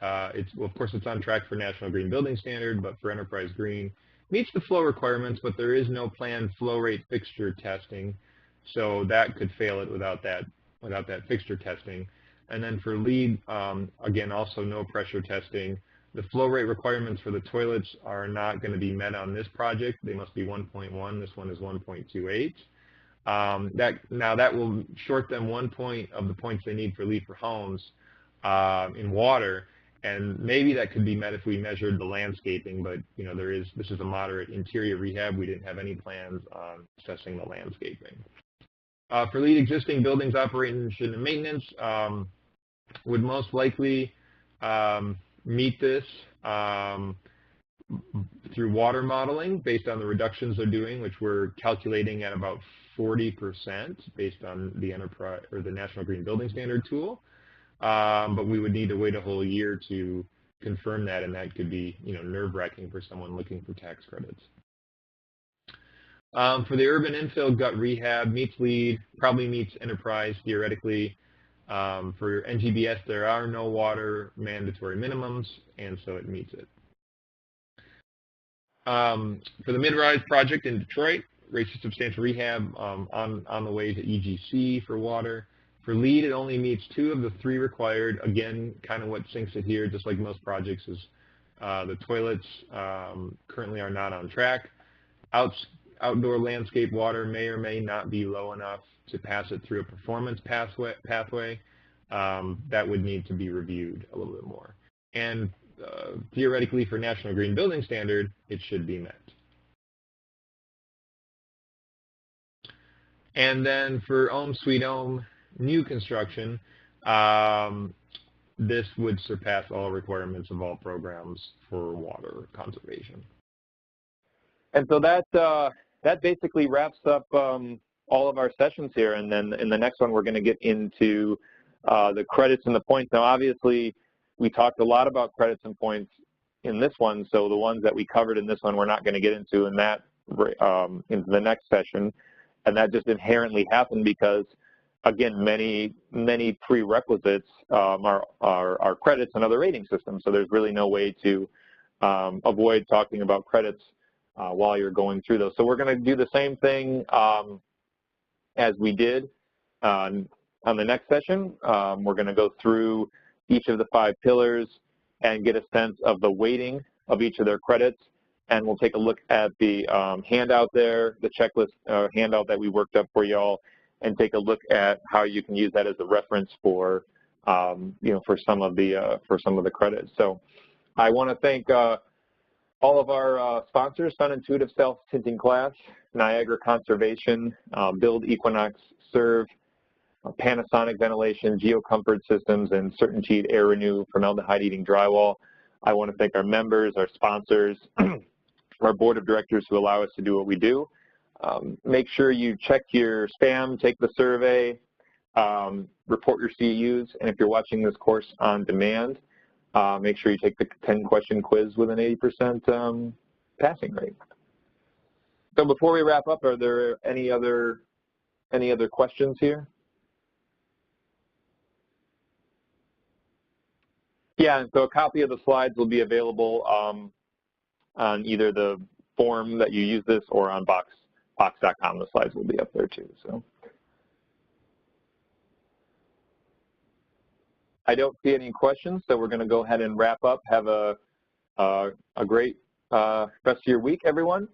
well, of course it's on track for National Green Building Standard, but for Enterprise Green meets the flow requirements, but there is no planned flow rate fixture testing, so that could fail it without that fixture testing. And then for LEED, again, also no pressure testing. The flow rate requirements for the toilets are not going to be met on this project. They must be 1.1. This one is 1.28. Now that will short them 1 point of the points they need for LEED for homes in water, And maybe that could be met if we measured the landscaping, but you know, this is a moderate interior rehab. We didn't have any plans on assessing the landscaping. For LEED existing buildings, operation and maintenance would most likely meet this through water modeling based on the reductions they're doing, which we're calculating at about 40% based on the enterprise or the National Green Building Standard tool. But we would need to wait a whole year to confirm that, and that could be, you know, nerve-wracking for someone looking for tax credits. For the urban infill gut rehab, meets LEED, probably meets enterprise theoretically. For NGBS, there are no water mandatory minimums, and so it meets it. For the mid-rise project in Detroit, rates of substantial rehab on the way to EGC for water. For LEED, it only meets 2 of the 3 required. Again, kind of what sinks it here, just like most projects, is the toilets currently are not on track. Outdoor landscape water may or may not be low enough to pass it through a performance pathway. That would need to be reviewed a little bit more. And theoretically, for National Green Building Standard, it should be met. And then for Ohm Suite Ohm new construction, this would surpass all requirements of all programs for water conservation. And so that basically wraps up all of our sessions here. And then in the next one, we're going to get into the credits and the points. Now, obviously, we talked a lot about credits and points in this one. So the ones that we covered in this one, we're not going to get into in that in the next session. And that just inherently happened because, again, many prerequisites are credits and other rating systems. So there's really no way to avoid talking about credits while you're going through those. So we're going to do the same thing as we did on the next session. We're going to go through each of the 5 pillars and get a sense of the weighting of each of their credits. And we'll take a look at the handout there, the checklist handout that we worked up for y'all, and take a look at how you can use that as a reference for, you know, for some of the credits. So I want to thank all of our sponsors: Sun Intuitive Self-Tinting Glass, Niagara Conservation, Build Equinox, Serve, Panasonic Ventilation, GeoComfort Systems, and CertainTeed Air Renew formaldehyde eating drywall. I want to thank our members, our sponsors, our board of directors who allow us to do what we do. Make sure you check your spam, take the survey, report your CEUs, and if you're watching this course on demand, make sure you take the 10-question quiz with an 80% passing rate. So before we wrap up, are there any other questions here? Yeah, and so a copy of the slides will be available on either the form that you use this or on box.com. The slides will be up there too. So I don't see any questions, so we're going to go ahead and wrap up. Have a great rest of your week, everyone.